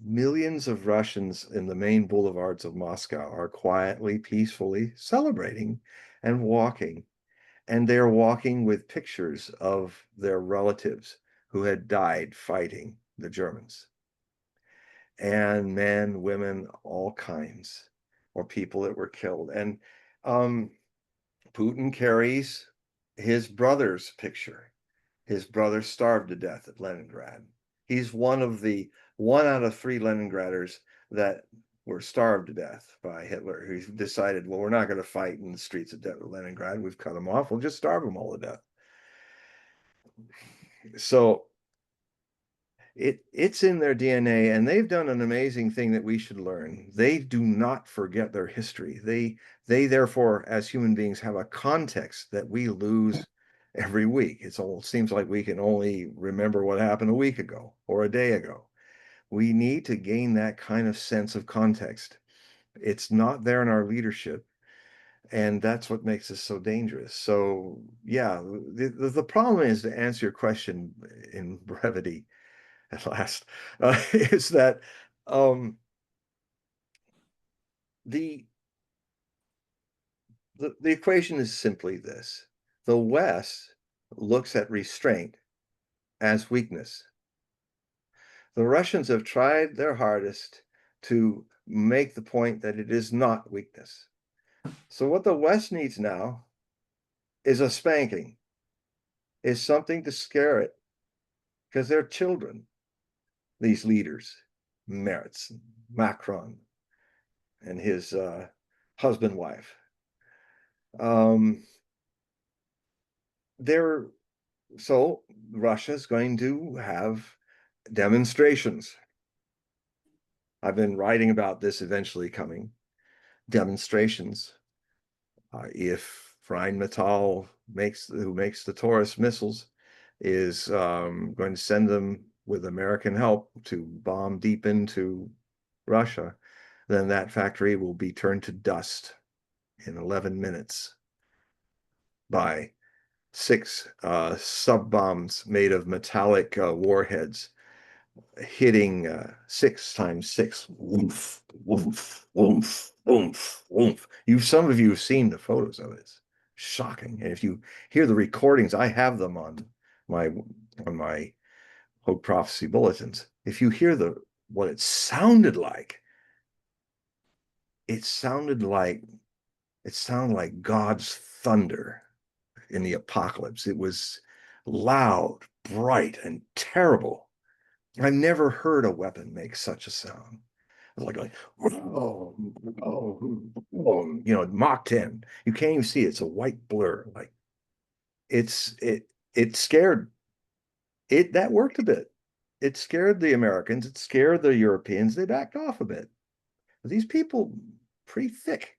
millions of Russians in the main boulevards of Moscow are quietly, peacefully celebrating and walking. And they're walking with pictures of their relatives who had died fighting the Germans. And men, women, all kinds, or people that were killed. And Putin carries his brother's picture. His brother starved to death at Leningrad. He's one out of 3 Leningraders that were starved to death by Hitler, who decided, well, we're not going to fight in the streets of Leningrad. We've cut them off. We'll just starve them all to death. So it's in their DNA, and they've done an amazing thing that we should learn. They do not forget their history. They therefore, as human beings, have a context that we lose every week. It seems like we can only remember what happened a week ago or a day ago. We need to gain that kind of sense of context. It's not there in our leadership, and that's what makes us so dangerous. So yeah, the problem is, to answer your question in brevity at last, is that the equation is simply this: the West looks at restraint as weakness. The Russians have tried their hardest to make the point that it is not weakness. So what the West needs now is a spanking, is something to scare it, because they're children, these leaders, Merz, Macron, and his husband wife. So Russia's going to have demonstrations. I've been writing about this eventually coming. Demonstrations. If Rheinmetall who makes the Taurus missiles, is going to send them with American help to bomb deep into Russia, then that factory will be turned to dust in 11 minutes by 6 sub-bombs made of metallic warheads hitting 6 times 6. Woof, woof, woof, woof, woof. Some of you have seen the photos of it. It's shocking. And if you hear the recordings, I have them my on my Hogue prophecy bulletins. If you hear what it sounded like, it sounded like God's thunder in the apocalypse. It was loud, bright, and terrible. I've never heard a weapon make such a sound. It was like, oh, oh, oh, Mach 10. You can't even see it. It's a white blur. Like it scared it. That worked a bit. It scared the Americans. It scared the Europeans. They backed off a bit. These people pretty thick.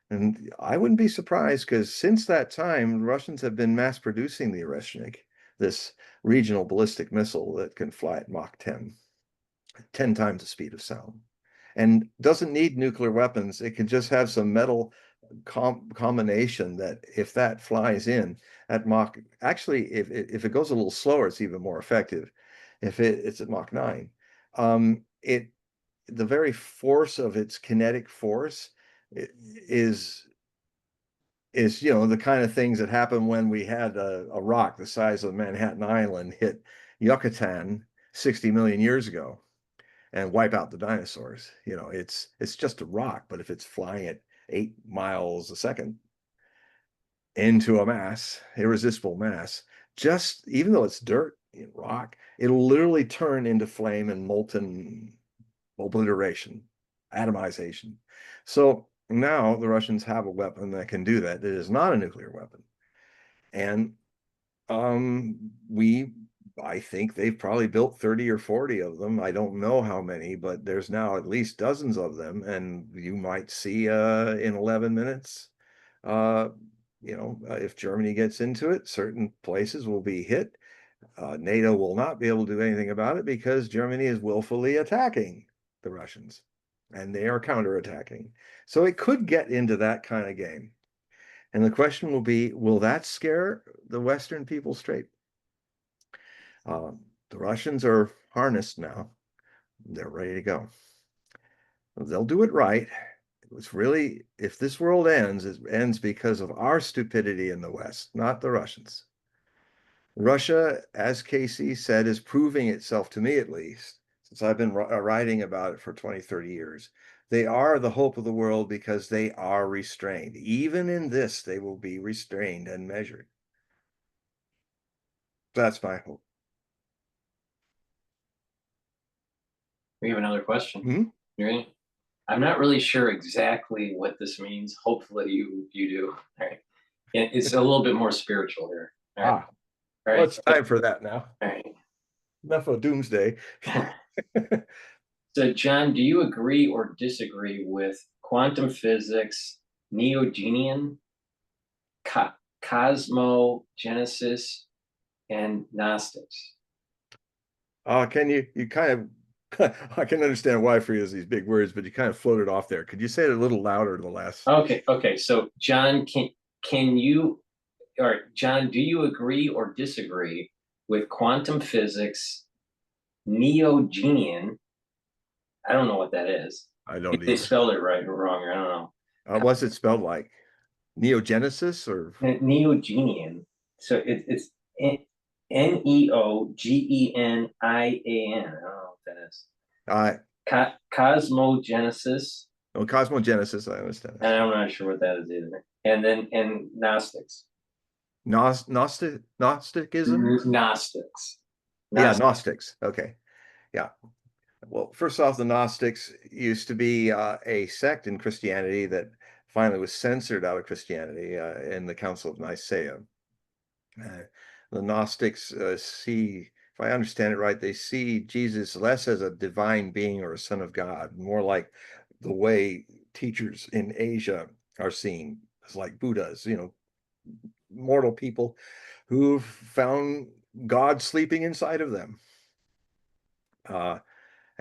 And I wouldn't be surprised because since that time, the Russians have been mass producing the Oreshnik, this regional ballistic missile that can fly at Mach 10, 10 times the speed of sound, and doesn't need nuclear weapons. It can just have some metal combination that if that flies in at Mach, actually, if it goes a little slower, it's even more effective. If it's at Mach 9, the very force of its kinetic force is the kind of things that happen when we had a rock the size of Manhattan Island hit Yucatan 60 million years ago and wipe out the dinosaurs. It's just a rock, but if it's flying at 8 miles a second into a mass, irresistible mass, just even though it's dirt and rock, it'll literally turn into flame and molten obliteration, atomization. So now the Russians have a weapon that can do that. It is not a nuclear weapon. And I think they've probably built 30 or 40 of them. I don't know how many, but there's now at least dozens of them. And you might see in 11 minutes, if Germany gets into it, certain places will be hit. NATO will not be able to do anything about it because Germany is willfully attacking the Russians and they are counterattacking. So it could get into that kind of game. And the question will be, will that scare the Western people straight? The Russians are harnessed now. They're ready to go. They'll do it right. It's really, if this world ends, it ends because of our stupidity in the West, not the Russians. Russia, as Casey said, is proving itself to me, at least, since I've been writing about it for 20, 30 years. They are the hope of the world because they are restrained. Even in this, they will be restrained and measured. That's my hope. We have another question. Mm-hmm. You ready? I'm not really sure exactly what this means. Hopefully you do. All right. It's a little bit more spiritual here. All right. All right. Well, it's time for that now. All right. Enough of doomsday. So, John, do you agree or disagree with quantum physics, neogenian, cosmogenesis, and Gnostics? Can you kind of I can understand why for you these big words, but you kind of floated off there. Could you say it a little louder the last? Okay. So, John, can you, or John, do you agree or disagree with quantum physics, neogenian? I don't know what that is. I don't If they either. spelled it right or wrong, I don't know. What's it spelled like? Neogenesis or Neogenian. So it's Neogenian. I don't know what that is. Cosmogenesis. Cosmogenesis, I understand. And I'm not sure what that is either. And Gnostics. Gnosticism? Gnostics. Yeah, Gnostics. Okay. Yeah. Well, first off, the Gnostics used to be a sect in Christianity that finally was censored out of Christianity in the Council of Nicaea. The Gnostics see, if I understand it right, they see Jesus less as a divine being or a son of God, more like the way teachers in Asia are seen, as like Buddhas, mortal people who've found God sleeping inside of them.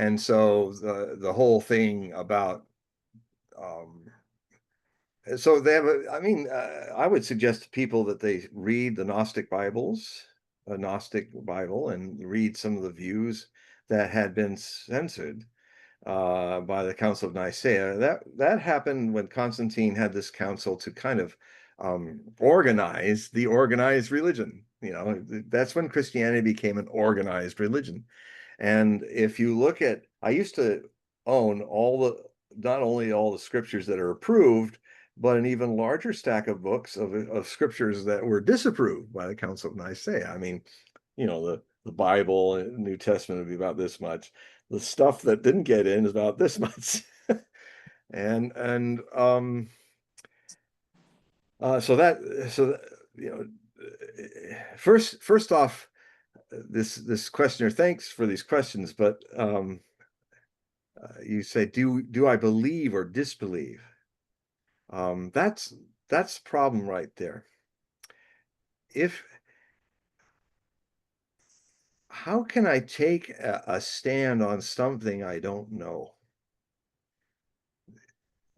And so the whole thing about so they have I would suggest to people that they read the Gnostic Bibles, a Gnostic Bible, and read some of the views that had been censored by the Council of Nicaea. That happened when Constantine had this council to kind of organize the organized religion. You know, that's when Christianity became an organized religion. And if you look at, I used to own not only all the scriptures that are approved, but an even larger stack of books of scriptures that were disapproved by the Council of Nicaea. I mean, you know, the Bible and New Testament would be about this much. The stuff that didn't get in is about this much. and so that you know, first off, this questioner, thanks for these questions, but you say, do I believe or disbelieve? That's the problem right there. How can I take a stand on something I don't know?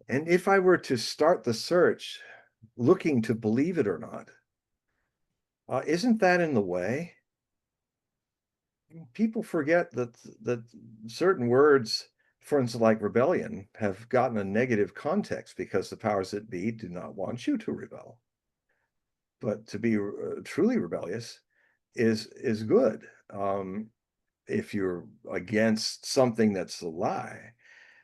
And if I were to start the search looking to believe it or not, isn't that in the way? People forget that certain words, for instance, like rebellion, have gotten a negative context because the powers that be do not want you to rebel. But to be truly rebellious is good. If you're against something that's a lie,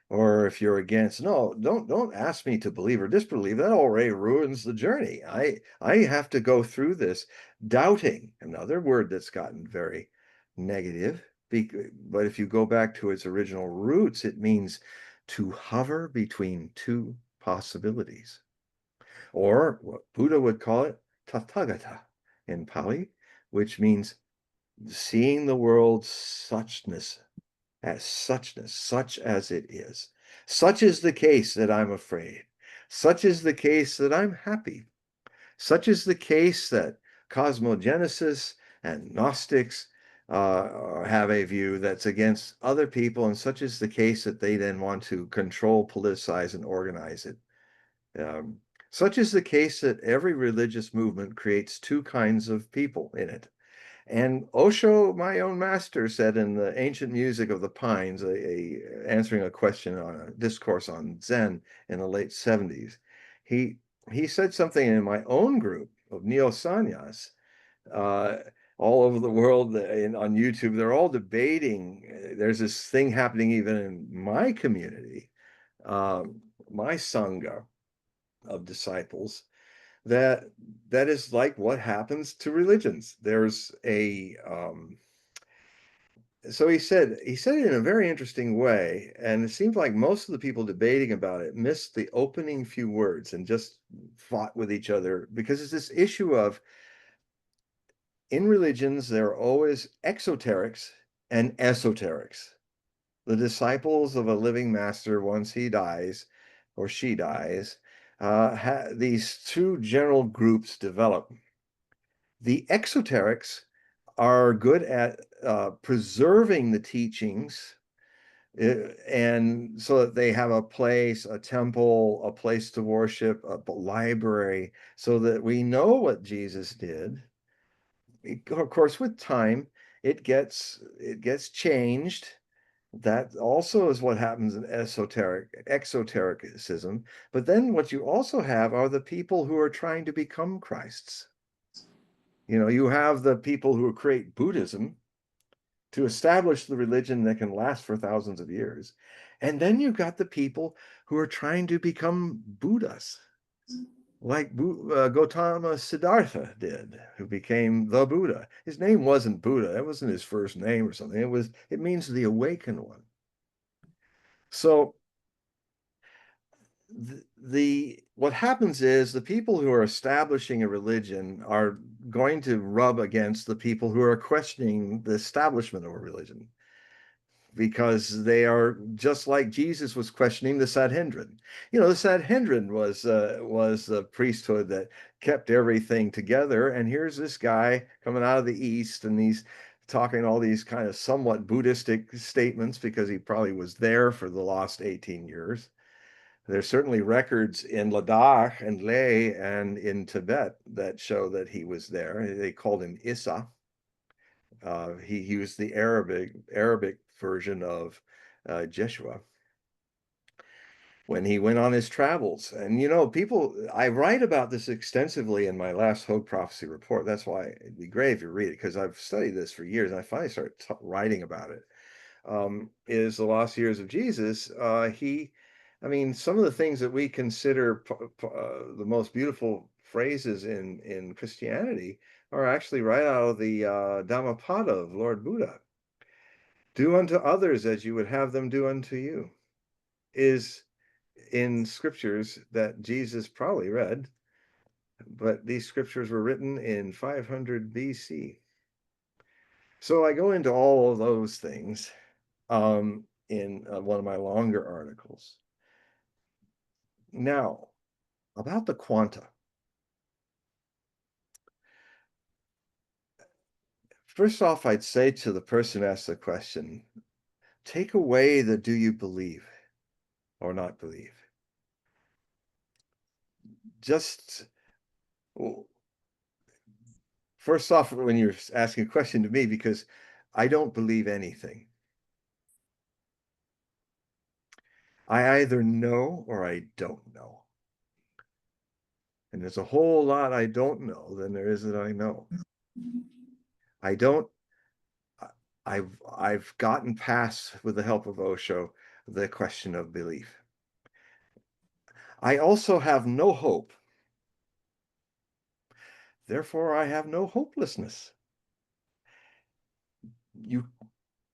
or if you're against, no, don't ask me to believe or disbelieve. That already ruins the journey. I have to go through this. Doubting, another word that's gotten very negative, but if you go back to its original roots, it means to hover between two possibilities, or what Buddha would call it, tathagata in Pali, which means seeing the world suchness, such as it is. Such is the case that I'm afraid. Such is the case that I'm happy. Such is the case that cosmogenesis and Gnostics have a view that's against other people, and such is the case that they then want to control, politicize, and organize it. Such is the case that every religious movement creates two kinds of people in it. And Osho, my own master, said in the Ancient Music of the Pines, answering a question on a discourse on Zen in the late 70s, he said something in my own group of neo-sannyas, all over the world on YouTube. They're all debating. There's this thing happening even in my community, my sangha of disciples, that is like what happens to religions. There's a so he said it in a very interesting way, and it seems like most of the people debating about it missed the opening few words and just fought with each other, because it's this issue of, in religions there are always exoterics and esoterics. The disciples of a living master, once he dies or she dies, these two general groups develop. The exoterics are good at preserving the teachings, and so that they have a place, a temple, a place to worship, a library, so that we know what Jesus did. Of course, with time, it gets changed. That also is what happens in exotericism. But then what you also have are the people who are trying to become Christs. You know, you have the people who create Buddhism to establish the religion that can last for thousands of years. And then you've got the people who are trying to become Buddhas, like Gautama Siddhartha did, who became the Buddha. His name wasn't Buddha. That wasn't his first name or something. It means the awakened one. So what happens is the people who are establishing a religion are going to rub against the people who are questioning the establishment of a religion, because they are just like Jesus was questioning the Sanhedrin. You know, the Sanhedrin was the priesthood that kept everything together, and here's this guy coming out of the East, and he's talking all these kind of somewhat Buddhistic statements because he probably was there for the last 18 years. There's certainly records in Ladakh and Leh and in Tibet that show that he was there. They called him Issa. He was the Arabic version of Jeshua. when he went on his travels. And people, I write about this extensively in my last Hogue prophecy report. That's why it'd be great if you read it, because I've studied this for years and I finally started writing about it. Is the lost years of Jesus. I mean, some of the things that we consider the most beautiful phrases in Christianity are actually right out of the Dhammapada of Lord Buddha. Do unto others as you would have them do unto you, is in scriptures that Jesus probably read, but these scriptures were written in 500 BC. So I go into all of those things in one of my longer articles. Now, about the quanta. First off, I'd say to the person who asked the question, take away the do you believe or not believe. Just first off, when you're asking a question to me, because I don't believe anything. I either know or I don't know. And there's a whole lot I don't know than there is that I know. I don't, I've gotten past, with the help of Osho, the question of belief. I also have no hope. Therefore, I have no hopelessness.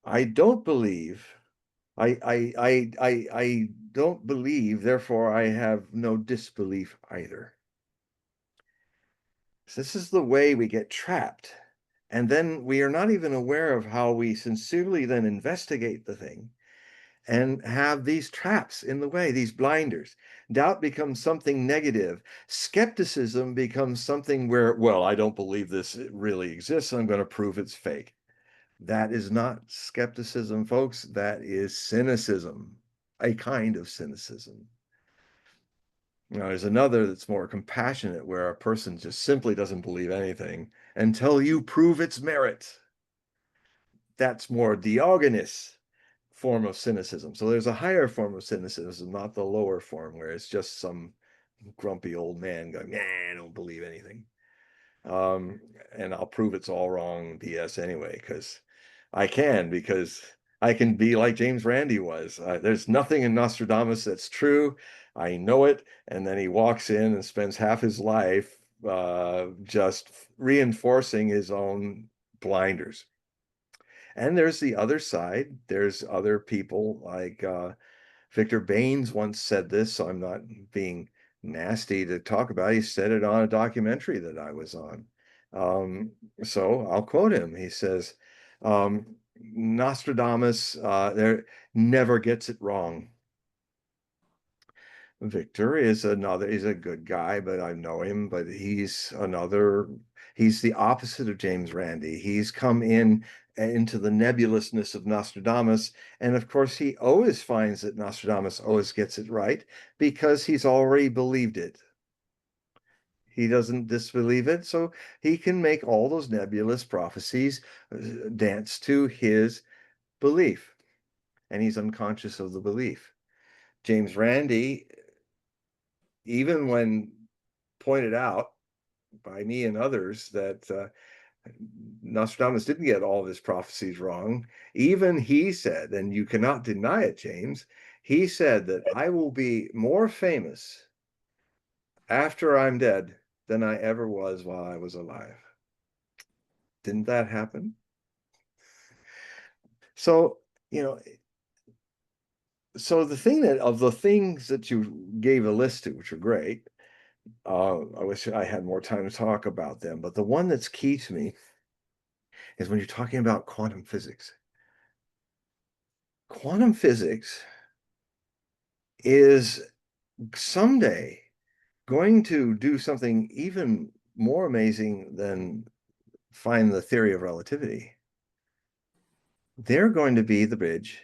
I don't believe. I don't believe, therefore I have no disbelief either. So this is the way we get trapped. And then we are not even aware of how we sincerely then investigate the thing and have these traps in the way, these blinders. Doubt becomes something negative. Skepticism becomes something where, well, I don't believe this really exists. I'm going to prove it's fake. That is not skepticism, folks. That is cynicism, a kind of cynicism. Now, there's another that's more compassionate, where a person just simply doesn't believe anything until you prove its merit. That's more Diogenes form of cynicism. So there's a higher form of cynicism, not the lower form, where it's just some grumpy old man going, nah, I don't believe anything. And I'll prove it's all wrong BS anyway, because I can be like James Randi was. There's nothing in Nostradamus that's true. I know it. And then he walks in and spends half his life just reinforcing his own blinders. And there's the other side. There's other people like Victor Baines once said this, so I'm not being nasty to talk about it. He said it on a documentary that I was on. So I'll quote him. He says, Nostradamus there never gets it wrong. Victor is he's a good guy, but I know him, but he's the opposite of James Randi. He's come into the nebulousness of Nostradamus. And of course, he always finds that Nostradamus always gets it right because he's already believed it. He doesn't disbelieve it, so he can make all those nebulous prophecies dance to his belief. And he's unconscious of the belief. James Randi, even when pointed out by me and others that Nostradamus didn't get all of his prophecies wrong, even he said, and you cannot deny it, James, he said that I will be more famous after I'm dead than I ever was while I was alive. Didn't that happen? So, so the things that you gave a list to, which are great, I wish I had more time to talk about them, but the one that's key to me is when you're talking about quantum physics. Quantum physics is someday going to do something even more amazing than find the theory of relativity. They're going to be the bridge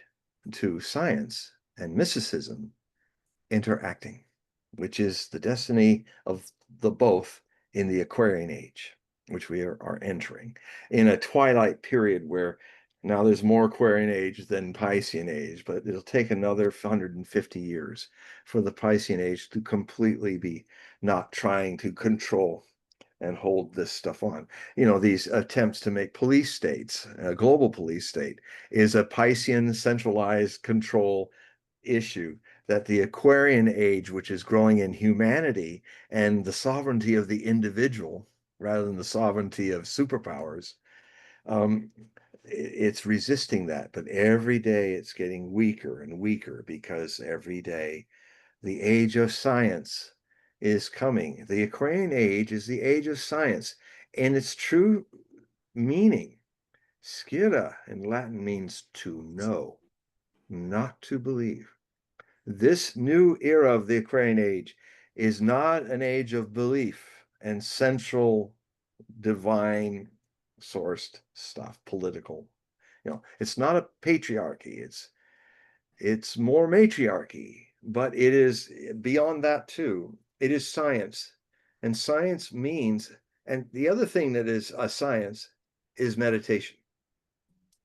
to science and mysticism interacting, which is the destiny of the both in the Aquarian age, which we are entering in a twilight period where Now there's more Aquarian age than Piscean age, but it'll take another 150 years for the Piscean age to completely be not trying to control and hold this stuff on. You know, these attempts to make police states, a global police state, is a Piscean centralized control issue that the Aquarian age, which is growing in humanity and the sovereignty of the individual rather than the sovereignty of superpowers, um, it's resisting that. But every day it's getting weaker and weaker because every day the age of science is coming. The Aquarian age is the age of science, and its true meaning, scira in Latin, means to know, not to believe. This new era of the Aquarian age is not an age of belief and central divine sourced stuff, political. You know, it's not a patriarchy, it's more matriarchy, but it is beyond that too. It is science. And science means, and the other thing that is a science is meditation.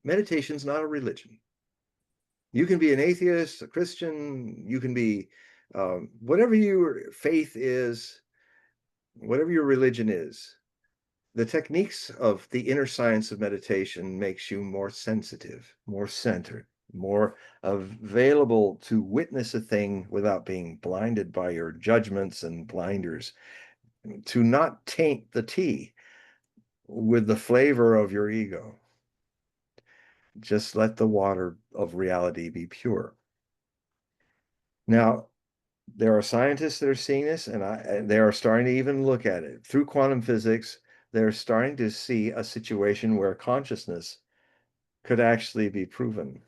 Meditation is not a religion. You can be an atheist, a Christian, you can be whatever your faith is, whatever your religion is. The techniques of the inner science of meditation makes you more sensitive, more centered, more available to witness a thing without being blinded by your judgments and blinders, to not taint the tea with the flavor of your ego. Just let the water of reality be pure. Now, there are scientists that are seeing this, and they are starting to even look at it through quantum physics. They're starting to see a situation where consciousness could actually be proven.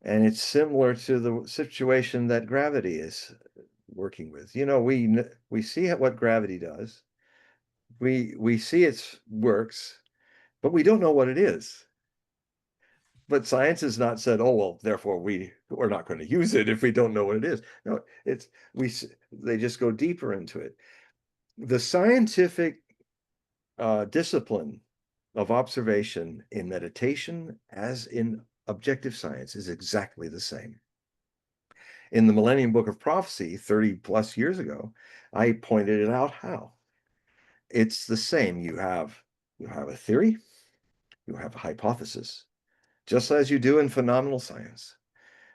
And it's similar to the situation that gravity is working with. You know, we see what gravity does. We see its works, but we don't know what it is. But science has not said, oh, well, therefore we're not going to use it if we don't know what it is. No, they just go deeper into it. The scientific discipline of observation in meditation as in objective science is exactly the same. In the Millennium Book of Prophecy 30 plus years ago, I pointed it out how. It's the same. You have a theory, you have a hypothesis, just as you do in phenomenal science.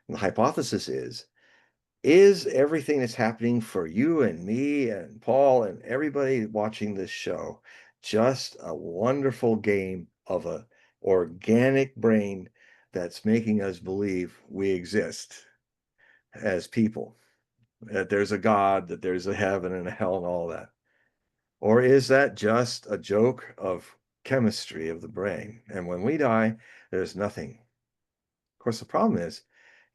And the hypothesis is everything that's happening for you and me and Paul and everybody watching this show just a wonderful game of an organic brain that's making us believe we exist as people, that there's a God, that there's a heaven and a hell and all that? Or is that just a joke of chemistry of the brain? And when we die, there's nothing. Of course, the problem is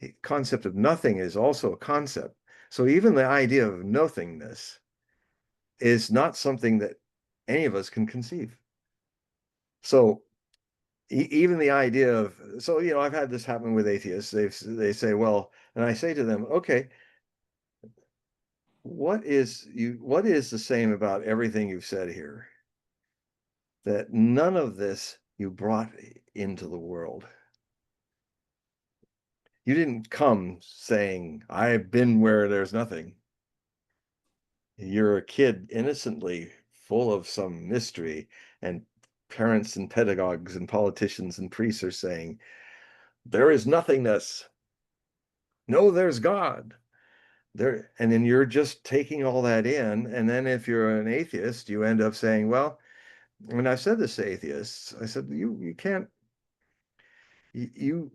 the concept of nothing is also a concept. So even the idea of nothingness is not something that any of us can conceive. So even the idea of, so, you know, I've had this happen with atheists. They say, well, and I say to them, okay, what is the same about everything you've said here? That none of this you brought into the world. You didn't come saying, I've been where there's nothing. You're a kid innocently full of some mystery, and parents and pedagogues and politicians and priests are saying, there is nothingness. No, there's God. There, and then you're just taking all that in. And then if you're an atheist, you end up saying, well, when I've said this to atheists, I said, you can't, you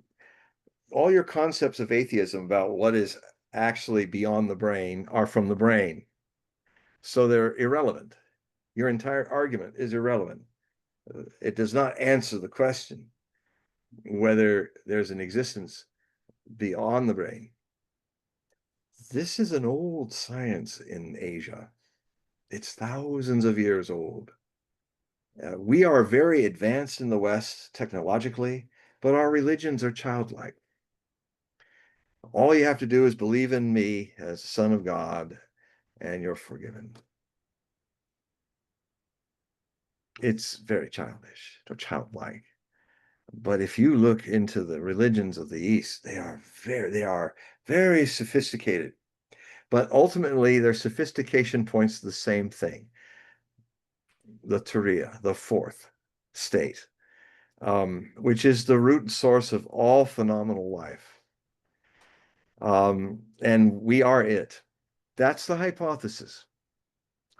all your concepts of atheism about what is actually beyond the brain are from the brain. So they're irrelevant. Your entire argument is irrelevant. It does not answer the question whether there's an existence beyond the brain. This is an old science in Asia. It's thousands of years old. We are very advanced in the West technologically, but our religions are childlike. All you have to do is believe in me as Son of God, and you're forgiven. It's very childish or childlike. But if you look into the religions of the East, they are very sophisticated. But ultimately, their sophistication points to the same thing, the Turiya, the fourth state, which is the root and source of all phenomenal life. And we are it. That's the hypothesis.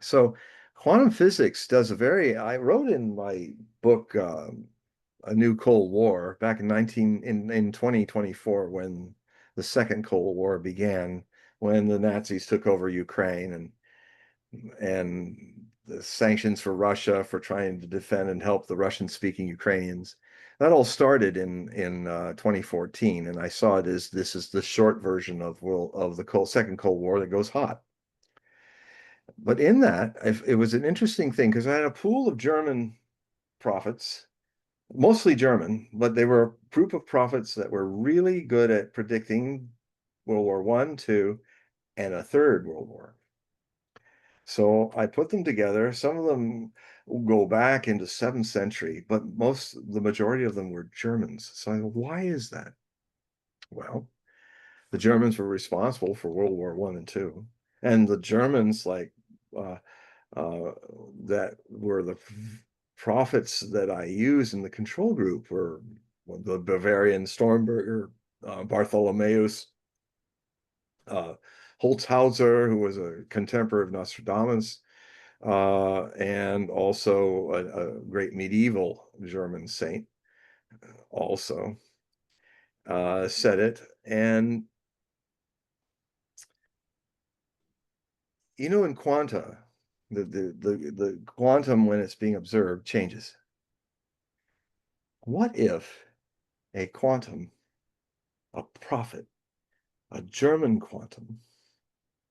So quantum physics does I wrote in my book, A New Cold War, back in 2024, when the second Cold War began, when the Nazis took over Ukraine and the sanctions for Russia for trying to defend and help the Russian-speaking Ukrainians. That all started in 2014, and I saw it as this is the short version of the second Cold War that goes hot. But in that, it was an interesting thing because I had a pool of German prophets, mostly German, but they were a group of prophets that were really good at predicting World War One, two, and a third World War. So I put them together. Some of them go back into 7th century, but the majority of them were Germans. So I go, why is that? Well, the Germans were responsible for World War One and two, and the Germans uh, uh, that were the prophets that I used in the control group were the Bavarian Stormberger, Bartholomeus, Holzhauser, who was a contemporary of Nostradamus, and also a great medieval German saint also said it. And in quanta, the quantum, when it's being observed, changes. What if a quantum, a prophet, a German quantum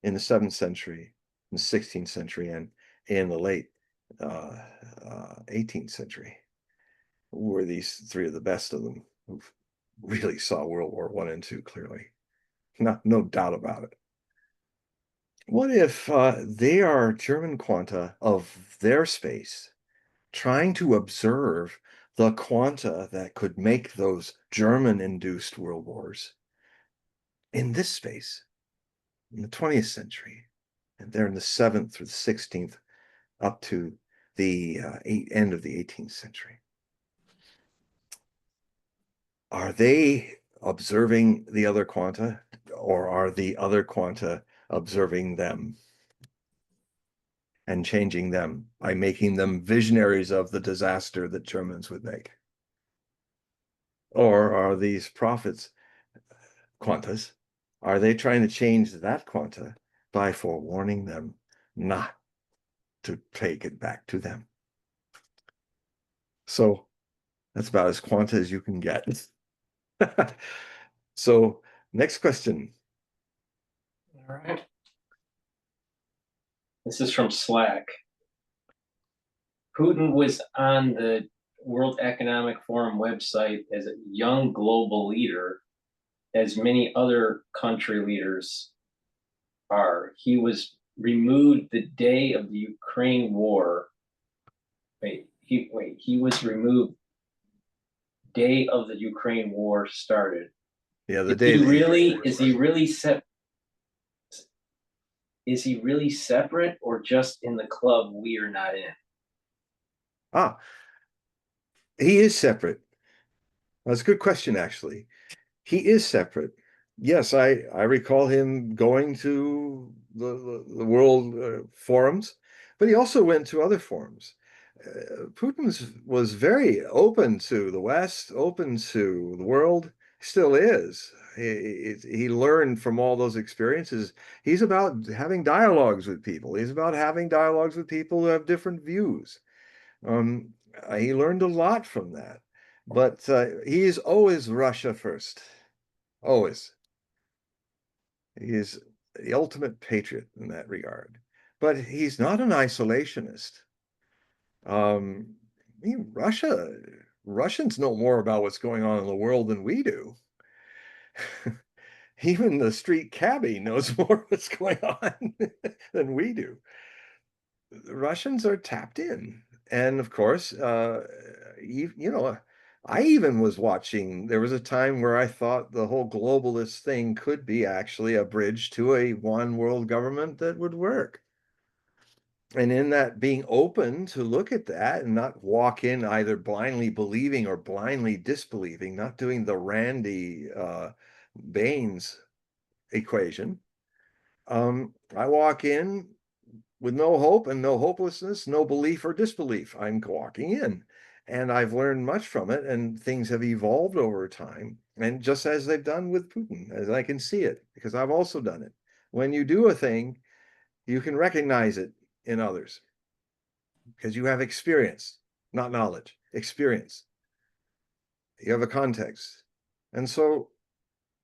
in the 7th century, in the 16th century, and in the late 18th century, were these three of the best of them who really saw World War One and two clearly. No doubt about it. What if they are German quanta of their space, trying to observe the quanta that could make those German-induced world wars in this space in the 20th century, and they're in the 7th through the 16th up to the end of the 18th century. Are they observing the other quanta, or are the other quanta observing them and changing them by making them visionaries of the disaster that Germans would make? Or are these prophets quantas, are they trying to change that quanta by forewarning them not to take it back to them? So that's about as quanta as you can get. So next question. All right. This is from Slack. Putin was on the World Economic Forum website as a young global leader, as many other country leaders are. He was removed the day of the Ukraine war. He was removed day of the Ukraine war started. Yeah, the Is day he that really is he really set is he really separate or just in the club we are not in? He is separate. That's a good question, actually. He is separate. Yes, I recall him going to the world forums, but he also went to other forums. Putin was very open to the West, open to the world, still is. He learned from all those experiences. He's about having dialogues with people. He's about having dialogues with people who have different views. Um, he learned a lot from that, but he is always Russia first, always. He is the ultimate patriot in that regard, but he's not an isolationist. Um, Russians know more about what's going on in the world than we do. Even the street cabbie knows more what's going on than we do. The Russians are tapped in. And of course, you know, I even was watching, there was a time where I thought the whole globalist thing could be actually a bridge to a one world government that would work. And in that, being open to look at that and not walk in either blindly believing or blindly disbelieving, not doing the Randy Baines equation. I walk in with no hope and no hopelessness, no belief or disbelief. I'm walking in, and I've learned much from it, and things have evolved over time. And just as they've done with Putin, as I can see it, because I've also done it. When you do a thing, you can recognize it in others because you have experience, not knowledge, experience. You have a context. And so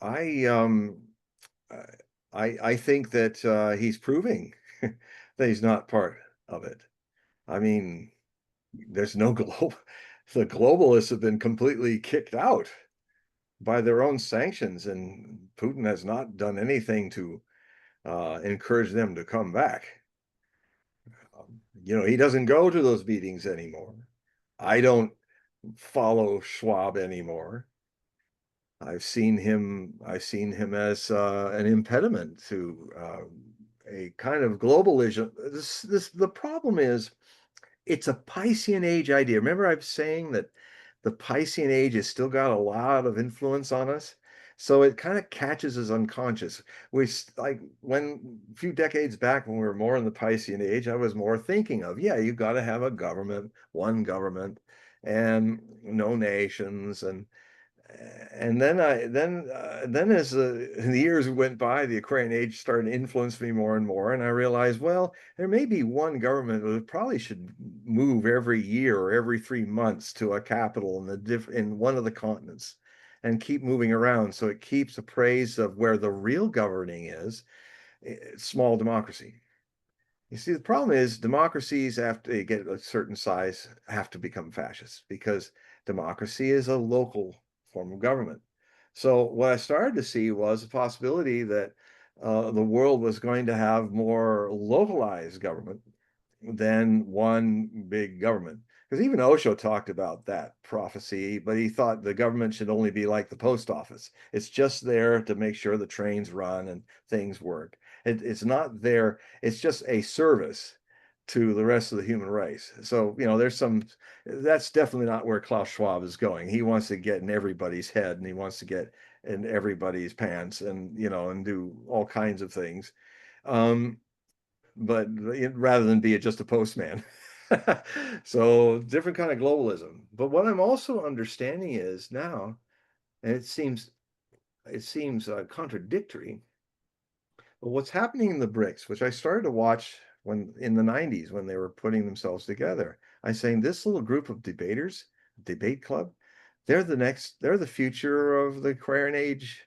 I I think that he's proving that he's not part of it. I mean, there's no global, the globalists have been completely kicked out by their own sanctions, and Putin has not done anything to encourage them to come back. He doesn't go to those meetings anymore. I don't follow Schwab anymore. I've seen him as an impediment to a kind of globalism. The problem is it's a Piscean age idea. Remember, I was saying that the Piscean age has still got a lot of influence on us. So it kind of catches us unconscious. Like when a few decades back, when we were more in the Piscean age, I was more thinking of, yeah, you got to have a government, one government, and no nations, and then as the years went by, the Aquarian age started to influence me more and more, and I realized, well, there may be one government that probably should move every year or every 3 months to a capital in one of the continents and keep moving around so it keeps appraised of where the real governing is, small democracy. You see, the problem is democracies, after they get a certain size, have to become fascist because democracy is a local form of government. So what I started to see was a possibility that the world was going to have more localized government than one big government. Because even Osho talked about that prophecy, but he thought the government should only be like the post office. It's just there to make sure the trains run and things work. It's not there, it's just a service to the rest of the human race. So, that's definitely not where Klaus Schwab is going. He wants to get in everybody's head and he wants to get in everybody's pants and do all kinds of things. But rather than be just a postman. So different kind of globalism. But what I'm also understanding is now, and it seems contradictory, but what's happening in the BRICS, which I started to watch when in the 90s when they were putting themselves together. I'm saying this little group of debaters, debate club, they're the future of the Aquarian age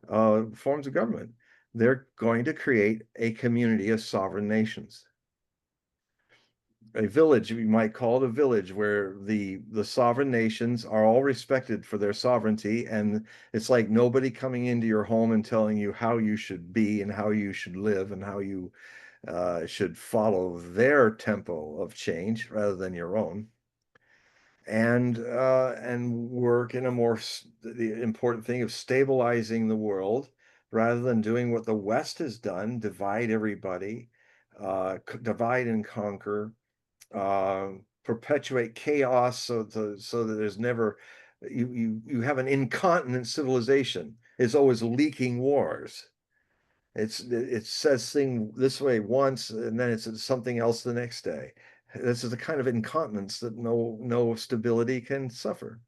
forms of government. They're going to create a community of sovereign nations, a village, you might call it a village, where the sovereign nations are all respected for their sovereignty, and it's like nobody coming into your home and telling you how you should be and how you should live and how you should follow their tempo of change rather than your own, and work in the important thing of stabilizing the world rather than doing what the West has done, divide everybody, divide and conquer, perpetuate chaos so that there's never you have an incontinent civilization. It's always leaking wars. It says thing this way once and then it's something else the next day. This is the kind of incontinence that no stability can suffer.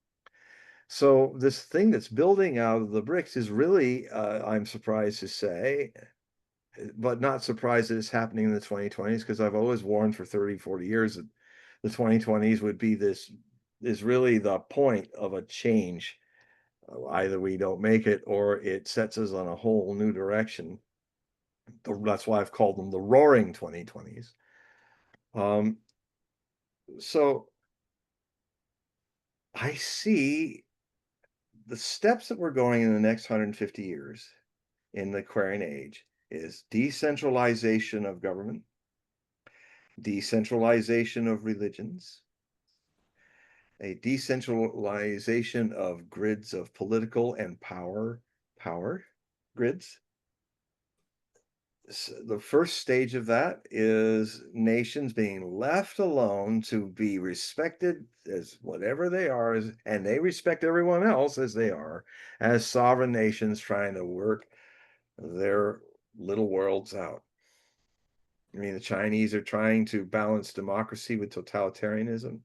So this thing that's building out of the BRICS is really, I'm surprised to say, but not surprised that it's happening in the 2020s, because I've always warned for 30, 40 years that the 2020s would be is really the point of a change. Either we don't make it or it sets us on a whole new direction. That's why I've called them the roaring 2020s. So I see the steps that we're going in the next 150 years in the Aquarian age is decentralization of government, decentralization of religions, a decentralization of grids of political and power grids. The first stage of that is nations being left alone to be respected as whatever they are, and they respect everyone else as they are, as sovereign nations trying to work their little worlds out. I mean, the Chinese are trying to balance democracy with totalitarianism.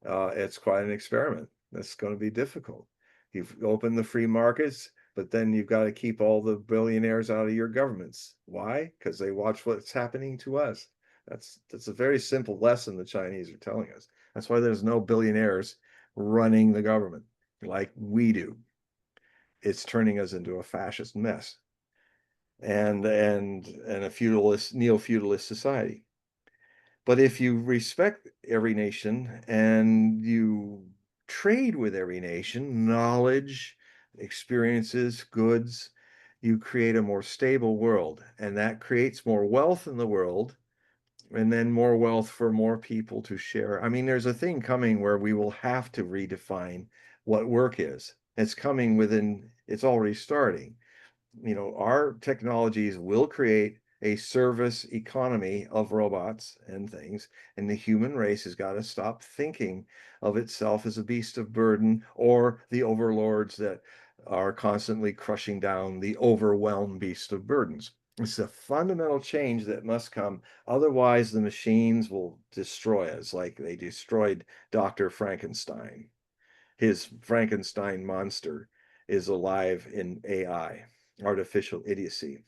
It's quite an experiment. That's going to be difficult. You've opened the free markets, but then you've got to keep all the billionaires out of your governments. Why? Because they watch what's happening to us. That's a very simple lesson the Chinese are telling us. That's why there's no billionaires running the government like we do. It's turning us into a fascist mess and a feudalist, neo-feudalist society. But if you respect every nation and you trade with every nation, knowledge, experiences, goods, you create a more stable world, and that creates more wealth in the world, and then more wealth for more people to share. I mean, there's a thing coming where we will have to redefine what work is. It's coming within, it's already starting. You know, our technologies will create a service economy of robots and things, and the human race has got to stop thinking of itself as a beast of burden or the overlords that are constantly crushing down the overwhelmed beast of burdens. It's a fundamental change that must come. Otherwise, the machines will destroy us like they destroyed Dr. Frankenstein. His Frankenstein monster is alive in AI, artificial idiocy.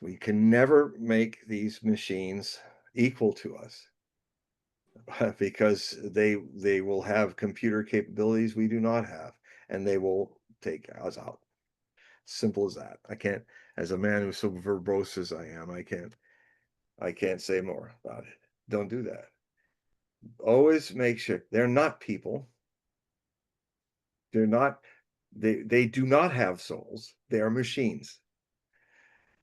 We can never make these machines equal to us because they will have computer capabilities we do not have, and they will take us out. Simple as that. I can't, as a man who's so verbose as I am, I can't say more about it. Don't do that. Always make sure they're not people. They're not, they do not have souls. They are machines.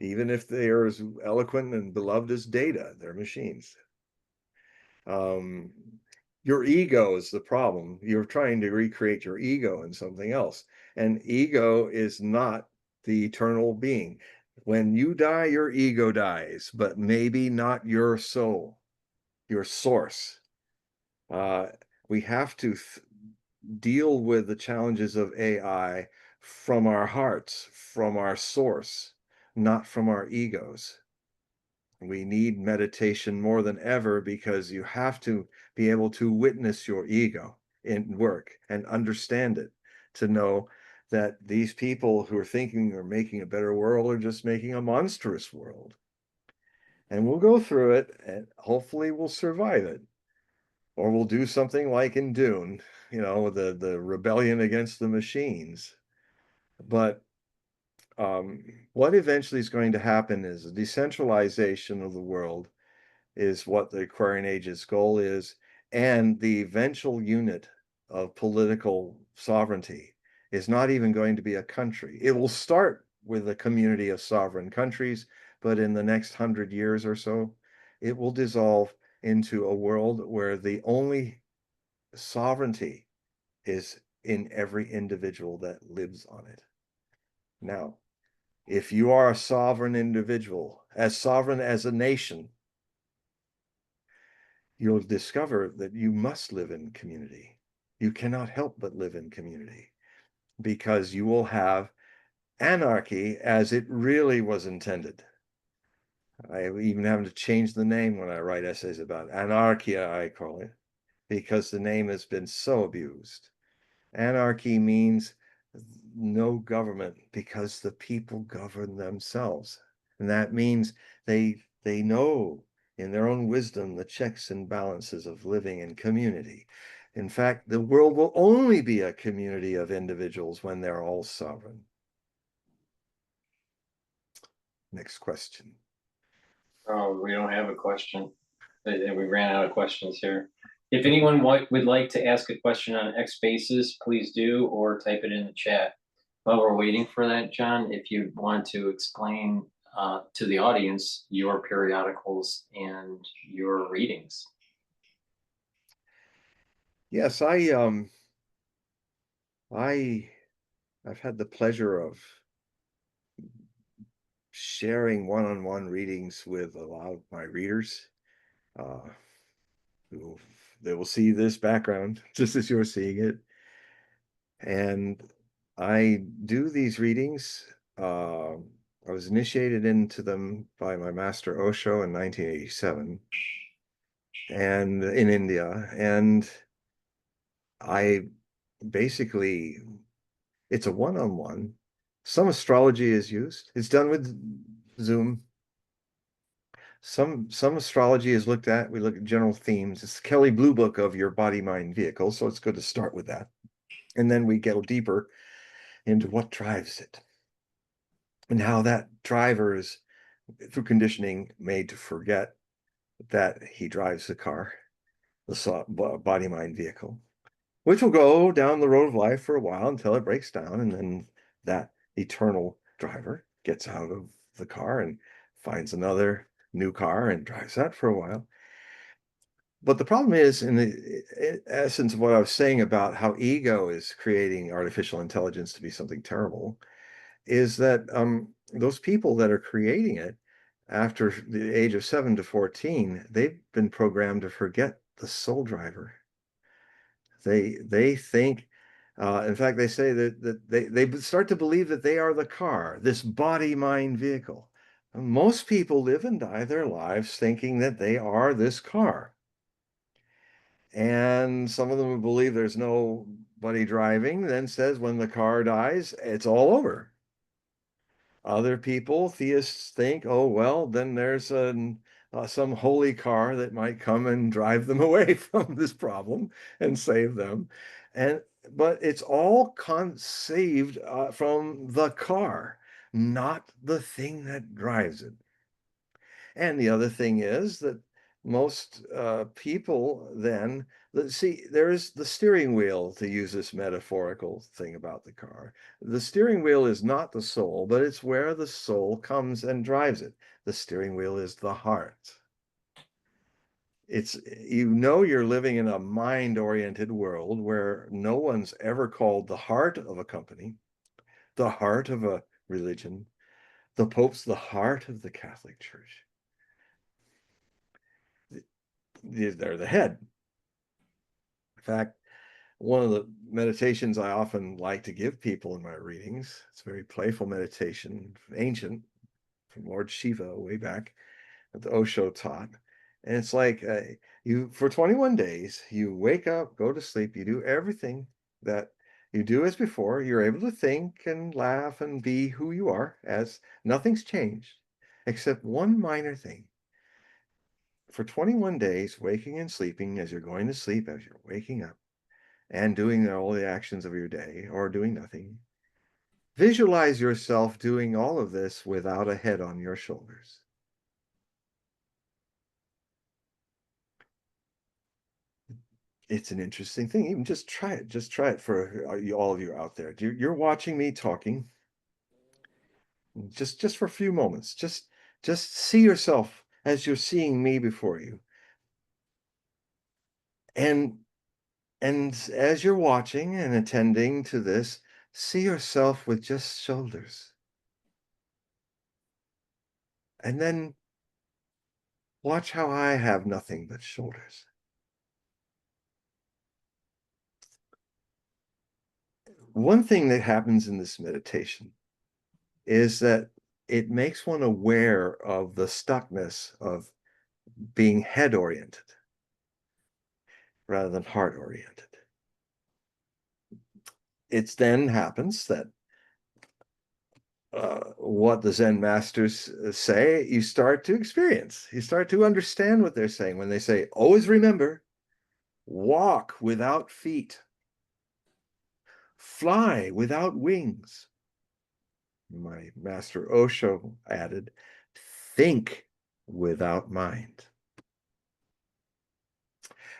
Even if they are as eloquent and beloved as Data, they're machines. Your ego is the problem. You're trying to recreate your ego in something else. And ego is not the eternal being. When you die, your ego dies, but maybe not your soul, your source. We have to deal with the challenges of AI from our hearts, from our source, not from our egos. We need meditation more than ever because you have to be able to witness your ego in work and understand it, to know that these people who are thinking they're making a better world are just making a monstrous world. And we'll go through it and hopefully we'll survive it. Or we'll do something like in Dune, you know, the rebellion against the machines. But what eventually is going to happen is a decentralization of the world is what the Aquarian Age's goal is, and the eventual unit of political sovereignty is not even going to be a country. It will start with a community of sovereign countries, but in the next 100 years or so, it will dissolve into a world where the only sovereignty is in every individual that lives on it. Now, if you are a sovereign individual, as sovereign as a nation, you'll discover that you must live in community. You cannot help but live in community because you will have anarchy as it really was intended. I even have to change the name when I write essays about anarchia, I call it, because the name has been so abused. Anarchy means no government because the people govern themselves. And that means they know in their own wisdom the checks and balances of living in community. In fact, the world will only be a community of individuals when they're all sovereign. Next question. Oh, we don't have a question. We ran out of questions here. If anyone would like to ask a question on X Basis, please do, or type it in the chat. While we're waiting for that, John, if you want to explain to the audience your periodicals and your readings. Yes, I I've had the pleasure of sharing one-on-one readings with a lot of my readers. Uh, who they will see this background just as you're seeing it. And I do these readings. I was initiated into them by my master Osho in 1987 and in India. And I basically, it's a one-on-one. Some astrology is used. It's done with Zoom. Some astrology is looked at. We look at general themes. It's the Kelly Blue Book of your body, mind, vehicle. So it's good to start with that. And then we go deeper into what drives it and how that driver is, through conditioning, made to forget that he drives the car, the body, mind, vehicle, which will go down the road of life for a while until it breaks down. And then that eternal driver gets out of the car and finds another new car and drives that for a while. But the problem is, in the essence of what I was saying about how ego is creating artificial intelligence to be something terrible, is that those people that are creating it after the age of 7 to 14, they've been programmed to forget the soul driver. They think, in fact, they say that they start to believe that they are the car, this body mind vehicle. Most people live and die their lives thinking that they are this car. And some of them who believe there's nobody driving then says when the car dies, it's all over. Other people, theists, think, oh, well, then there's some holy car that might come and drive them away from this problem and save them. But it's all conceived from the car, not the thing that drives it. And the other thing is that most people then see, there's the steering wheel, to use this metaphorical thing about the car. The steering wheel is not the soul, but it's where the soul comes and drives it. The steering wheel is the heart. It's, you're living in a mind-oriented world where no one's ever called the heart of a company, the heart of a religion. The Pope's the heart of the Catholic Church. They're the head. In fact, one of the meditations I often like to give people in my readings, it's a very playful meditation, ancient, from Lord Shiva way back, that the Osho taught. And it's like you, for 21 days, you wake up, go to sleep, you do everything that you do as before. You're able to think and laugh and be who you are, as nothing's changed, except one minor thing. For 21 days, waking and sleeping, as you're going to sleep, as you're waking up, and doing all the actions of your day, or doing nothing, visualize yourself doing all of this without a head on your shoulders. It's an interesting thing. Even just try it. Just try it for all of you out there. You're watching me talking. Just for a few moments. Just see yourself as you're seeing me before you. And as you're watching and attending to this, see yourself with just shoulders. And then watch how I have nothing but shoulders. One thing that happens in this meditation is that it makes one aware of the stuckness of being head oriented rather than heart oriented. It then happens that what the Zen masters say, you start to experience. You start to understand what they're saying when they say, always remember, walk without feet, fly without wings. My master Osho added, think without mind.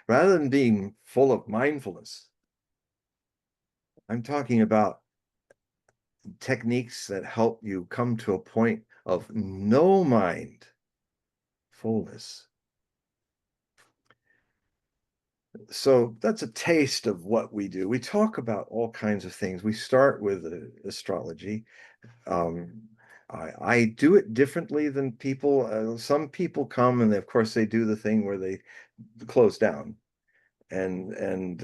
Rather than being full of mindfulness, I'm talking about techniques that help you come to a point of no mind fullness. So that's a taste of what we do. We talk about all kinds of things. We start with astrology. Um, I do it differently than people. Some people come and of course they do the thing where they close down and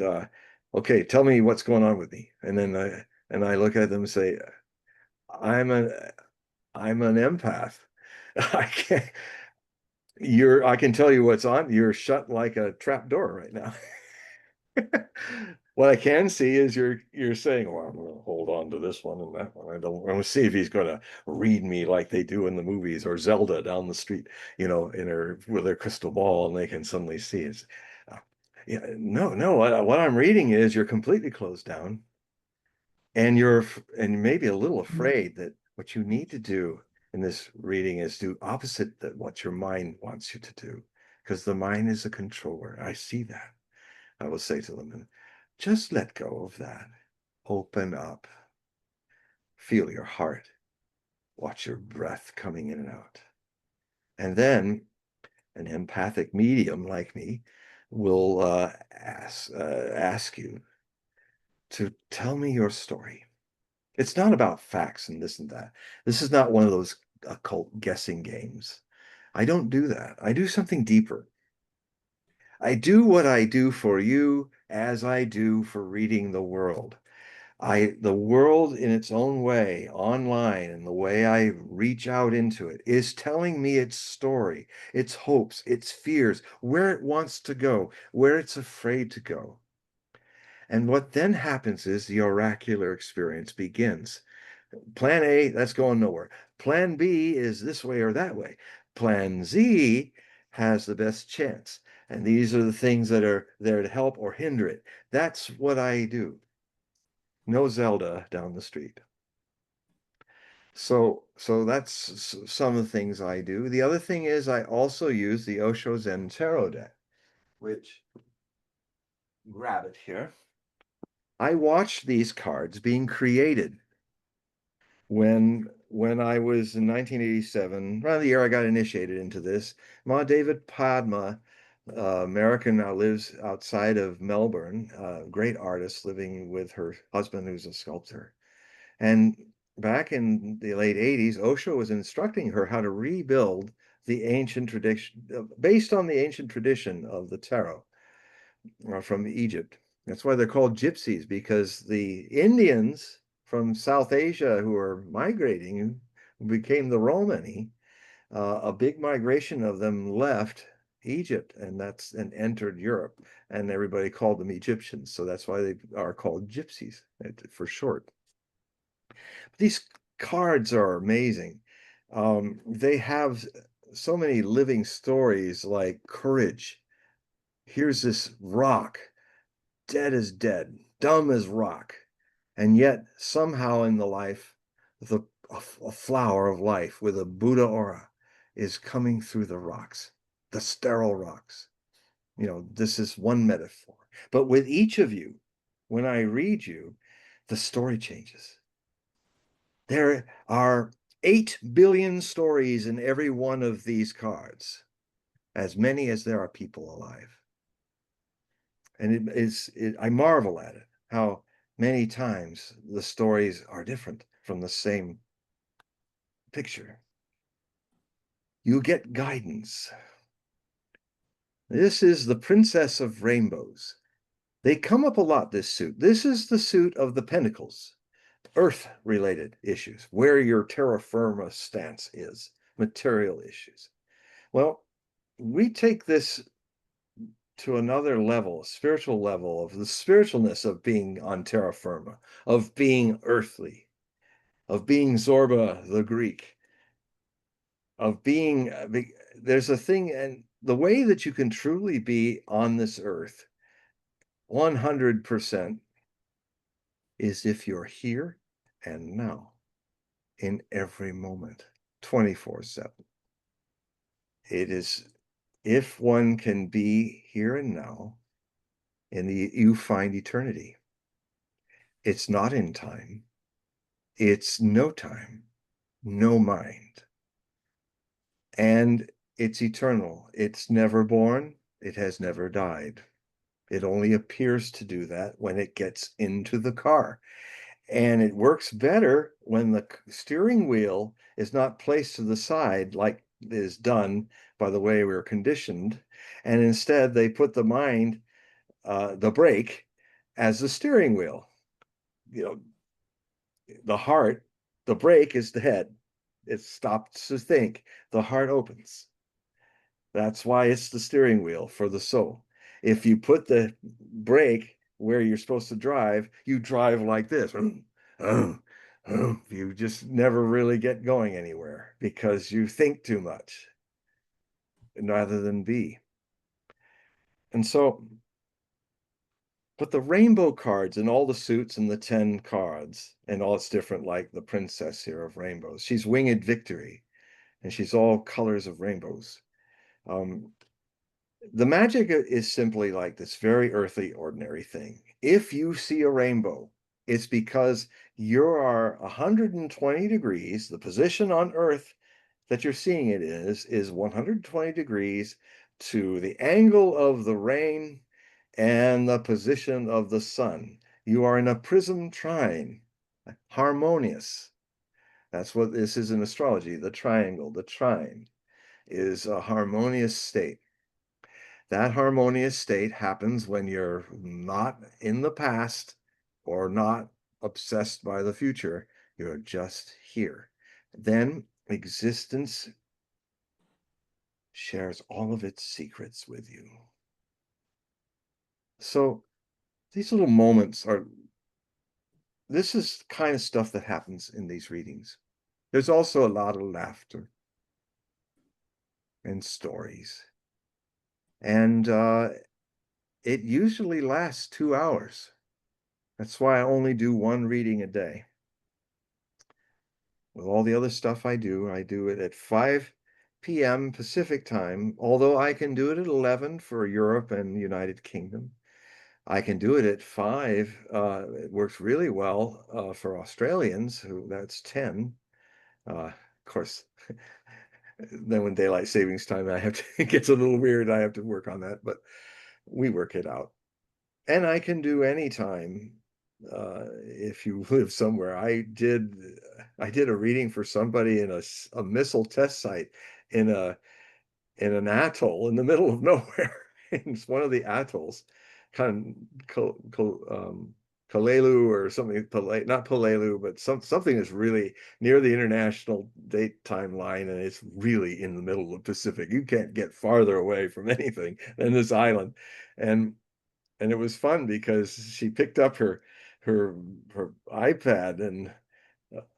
okay, tell me what's going on with me. And I look at them and say, I'm a I'm an empath. I can't I can tell you what's on. You're shut like a trap door right now. What I can see is you're saying, well, I'm going to hold on to this one and that one. I don't want to see if he's going to read me like they do in the movies or Zelda down the street, in her with her crystal ball and they can suddenly see it. Uh, yeah, no. What I'm reading is you're completely closed down and and maybe a little afraid that what you need to do in this reading is do opposite that what your mind wants you to do, because the mind is a controller. I see that. I will say to them, just let go of that. Open up. Feel your heart. Watch your breath coming in and out. And then an empathic medium like me will ask you to tell me your story. It's not about facts and this and that. This is not one of those occult guessing games. I don't do that. I do something deeper. I do what I do for you as I do for reading the world. The world in its own way, online, and the way I reach out into it is telling me its story, its hopes, its fears, where it wants to go, where it's afraid to go. And what then happens is the oracular experience begins. Plan A, that's going nowhere. Plan B is this way or that way. Plan Z has the best chance. And these are the things that are there to help or hinder it. That's what I do. No Zelda down the street. So that's some of the things I do. The other thing is I also use the Osho Zen Tarot deck, which, grab it here. I watched these cards being created when I was in 1987, around the year I got initiated into this. Ma David Padma, American, now lives outside of Melbourne, great artist living with her husband, who's a sculptor. And back in the late 80s, Osho was instructing her how to rebuild the ancient tradition, based on the ancient tradition of the tarot from Egypt. That's why they're called gypsies, because the Indians from South Asia who are migrating became the Romani. A big migration of them left Egypt and entered Europe, and everybody called them Egyptians. So that's why they are called gypsies for short. These cards are amazing. They have so many living stories like courage. Here's this rock, dead as dead, dumb as rock. And yet somehow in the life, a flower of life with a Buddha aura is coming through the rocks, the sterile rocks. This is one metaphor. But with each of you, when I read you, the story changes. There are 8 billion stories in every one of these cards, as many as there are people alive. And I marvel at it, how many times the stories are different from the same picture. You get guidance. This is the Princess of Rainbows. They come up a lot, this suit. This is the suit of the Pentacles. Earth-related issues, where your terra firma stance is, material issues. Well, we take this to another level, a spiritual level of the spiritualness of being on terra firma, of being earthly, of being Zorba the Greek, of being, there's a thing, and the way that you can truly be on this earth 100% is if you're here and now in every moment, 24/7. It is, if one can be here and now, you find eternity. It's not in time. It's no time, no mind. And it's eternal. It's never born. It has never died. It only appears to do that when it gets into the car. And it works better when the steering wheel is not placed to the side like is done by the way we're conditioned. And instead they put the brake as the steering wheel. You know, the heart, the brake is the head. It stops to think. The heart opens. That's why it's the steering wheel for the soul. If you put the brake where you're supposed to drive, you drive like this. You just never really get going anywhere because you think too much rather than be. And so, but the rainbow cards and all the suits and the 10 cards and all it's different, like the princess here of rainbows. She's winged victory and she's all colors of rainbows. Um, the magic is simply like this very earthly, ordinary thing. If you see a rainbow, it's because you are 120 degrees. The position on Earth that you're seeing it is 120 degrees to the angle of the rain and the position of the sun. You are in a prism trine, harmonious. That's what this is in astrology. The triangle, the trine, is a harmonious state. That harmonious state happens when you're not in the past or not obsessed by the future. You're just here. Then existence shares all of its secrets with you. So these little moments this is kind of stuff that happens in these readings. There's also a lot of laughter and stories. And it usually lasts 2 hours. That's why I only do one reading a day. With all the other stuff I do it at 5 p.m. Pacific time, although I can do it at 11 for Europe and United Kingdom. I can do it at 5. It works really well for Australians, who that's 10. Of course, then when daylight savings time, it gets a little weird. I have to work on that, but we work it out. And I can do any time if you live somewhere. I did a reading for somebody in a missile test site in an atoll in the middle of nowhere. It's one of the atolls, kind of Kalelu or something, not Palelu, but something that's really near the international date timeline, and it's really in the middle of the Pacific. You can't get farther away from anything than this island. And it was fun because she picked up her iPad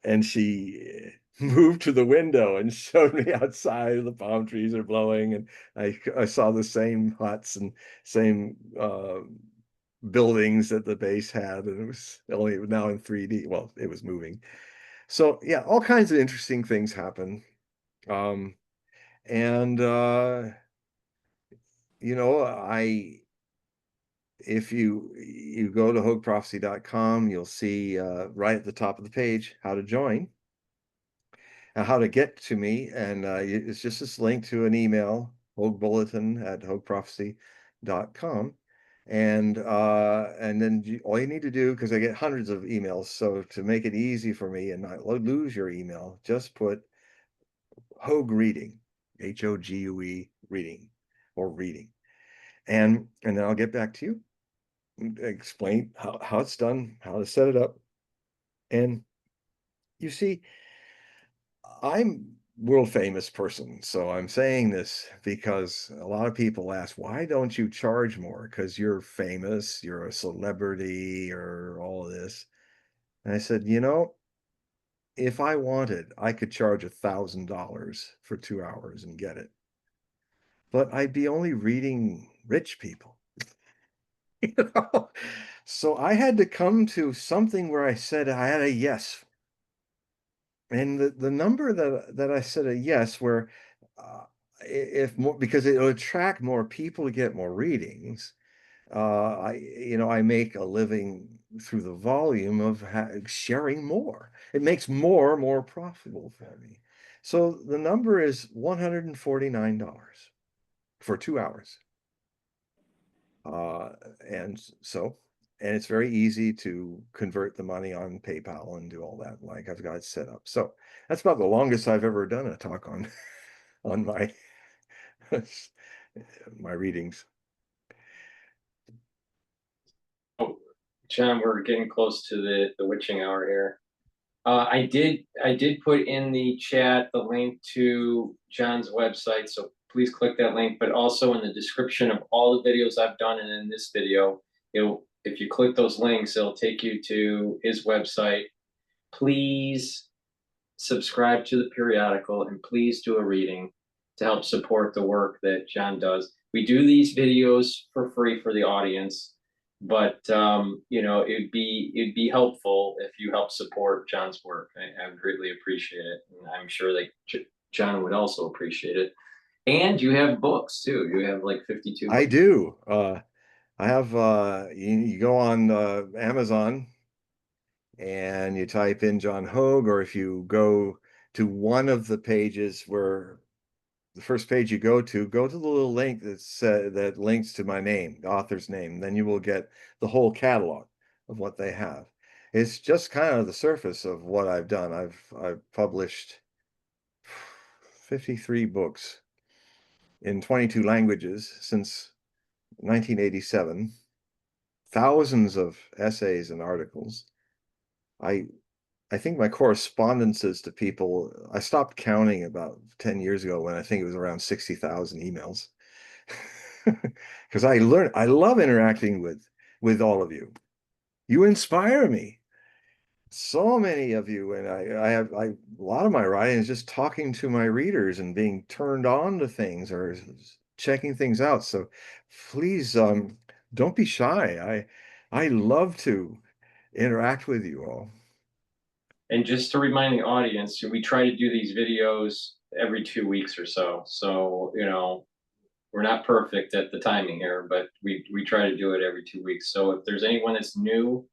and she moved to the window and showed me outside. The palm trees are blowing, and I saw the same huts and same buildings that the base had, and it was only now in 3D. Well, it was moving. So yeah, all kinds of interesting things happen. And you know, if you go to hogueprophecy.com, you'll see right at the top of the page how to join, how to get to me, and it's just this link to an email, hoguebulletin@hogueprophecy.com, and then all you need to do, because I get hundreds of emails, so to make it easy for me and not lose your email, just put Hogue reading, HOGUE reading, or reading, and then I'll get back to you, explain how it's done, how to set it up. And you see, I'm world famous person, so I'm saying this because a lot of people ask, why don't you charge more? Because you're famous, you're a celebrity, or all of this. And I said, if I wanted, I could charge $1,000 for 2 hours and get it. But I'd be only reading rich people. you know? So I had to come to something where I said I had a yes. And the number that I said a yes, where if more, because it'll attract more people to get more readings. I make a living through the volume of sharing more. It makes more profitable for me. So the number is $149 for 2 hours. And so, and it's very easy to convert the money on PayPal and do all that. Like I've got it set up. So that's about the longest I've ever done a talk on on my my readings. Oh, John, we're getting close to the witching hour here. I did put in the chat the link to John's website, so please click that link, but also in the description of all the videos I've done and in this video, if you click those links, it'll take you to his website. Please subscribe to the periodical and please do a reading to help support the work that John does. We do these videos for free for the audience, but you know, it'd be helpful if you help support John's work. I greatly appreciate it, and I'm sure that John would also appreciate it. And you have books too. You have like 52 I books. do. I have you go on Amazon and you type in John Hogue, or if you go to one of the pages where the first page you go to the little link that links to my name, the author's name. Then you will get the whole catalog of what they have. It's just kind of the surface of what I've done. I've published 53 books in 22 languages since 1987, thousands of essays and articles. I think my correspondences to people, I stopped counting about 10 years ago when I think it was around 60,000 emails. Because I love interacting with all of you. You inspire me. So many of you, and a lot of my writing is just talking to my readers and being turned on to things or checking things out. So please don't be shy. I love to interact with you all. And just to remind the audience, we try to do these videos every 2 weeks or so. So, you know, we're not perfect at the timing here, but we try to do it every 2 weeks. So if there's anyone that's new,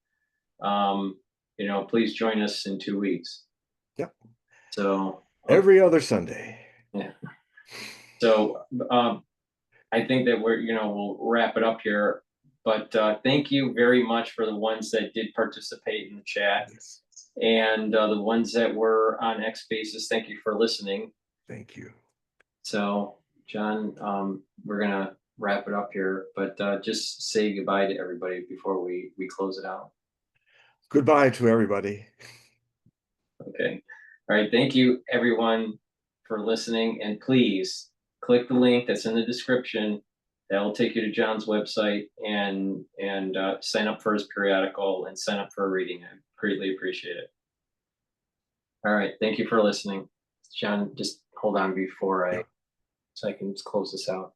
you know, please join us in 2 weeks. Yep. So Every other Sunday. yeah. So I think that we'll wrap it up here. But thank you very much for the ones that did participate in the chat. Yes. And the ones that were on X Spaces, thank you for listening. Thank you. So, John, we're gonna wrap it up here, but just say goodbye to everybody before we close it out. Goodbye to everybody. Okay. All right. Thank you, everyone, for listening. And please click the link that's in the description. That will take you to John's website and sign up for his periodical and sign up for a reading. I greatly appreciate it. All right. Thank you for listening. John, just hold on before so I can just close this out.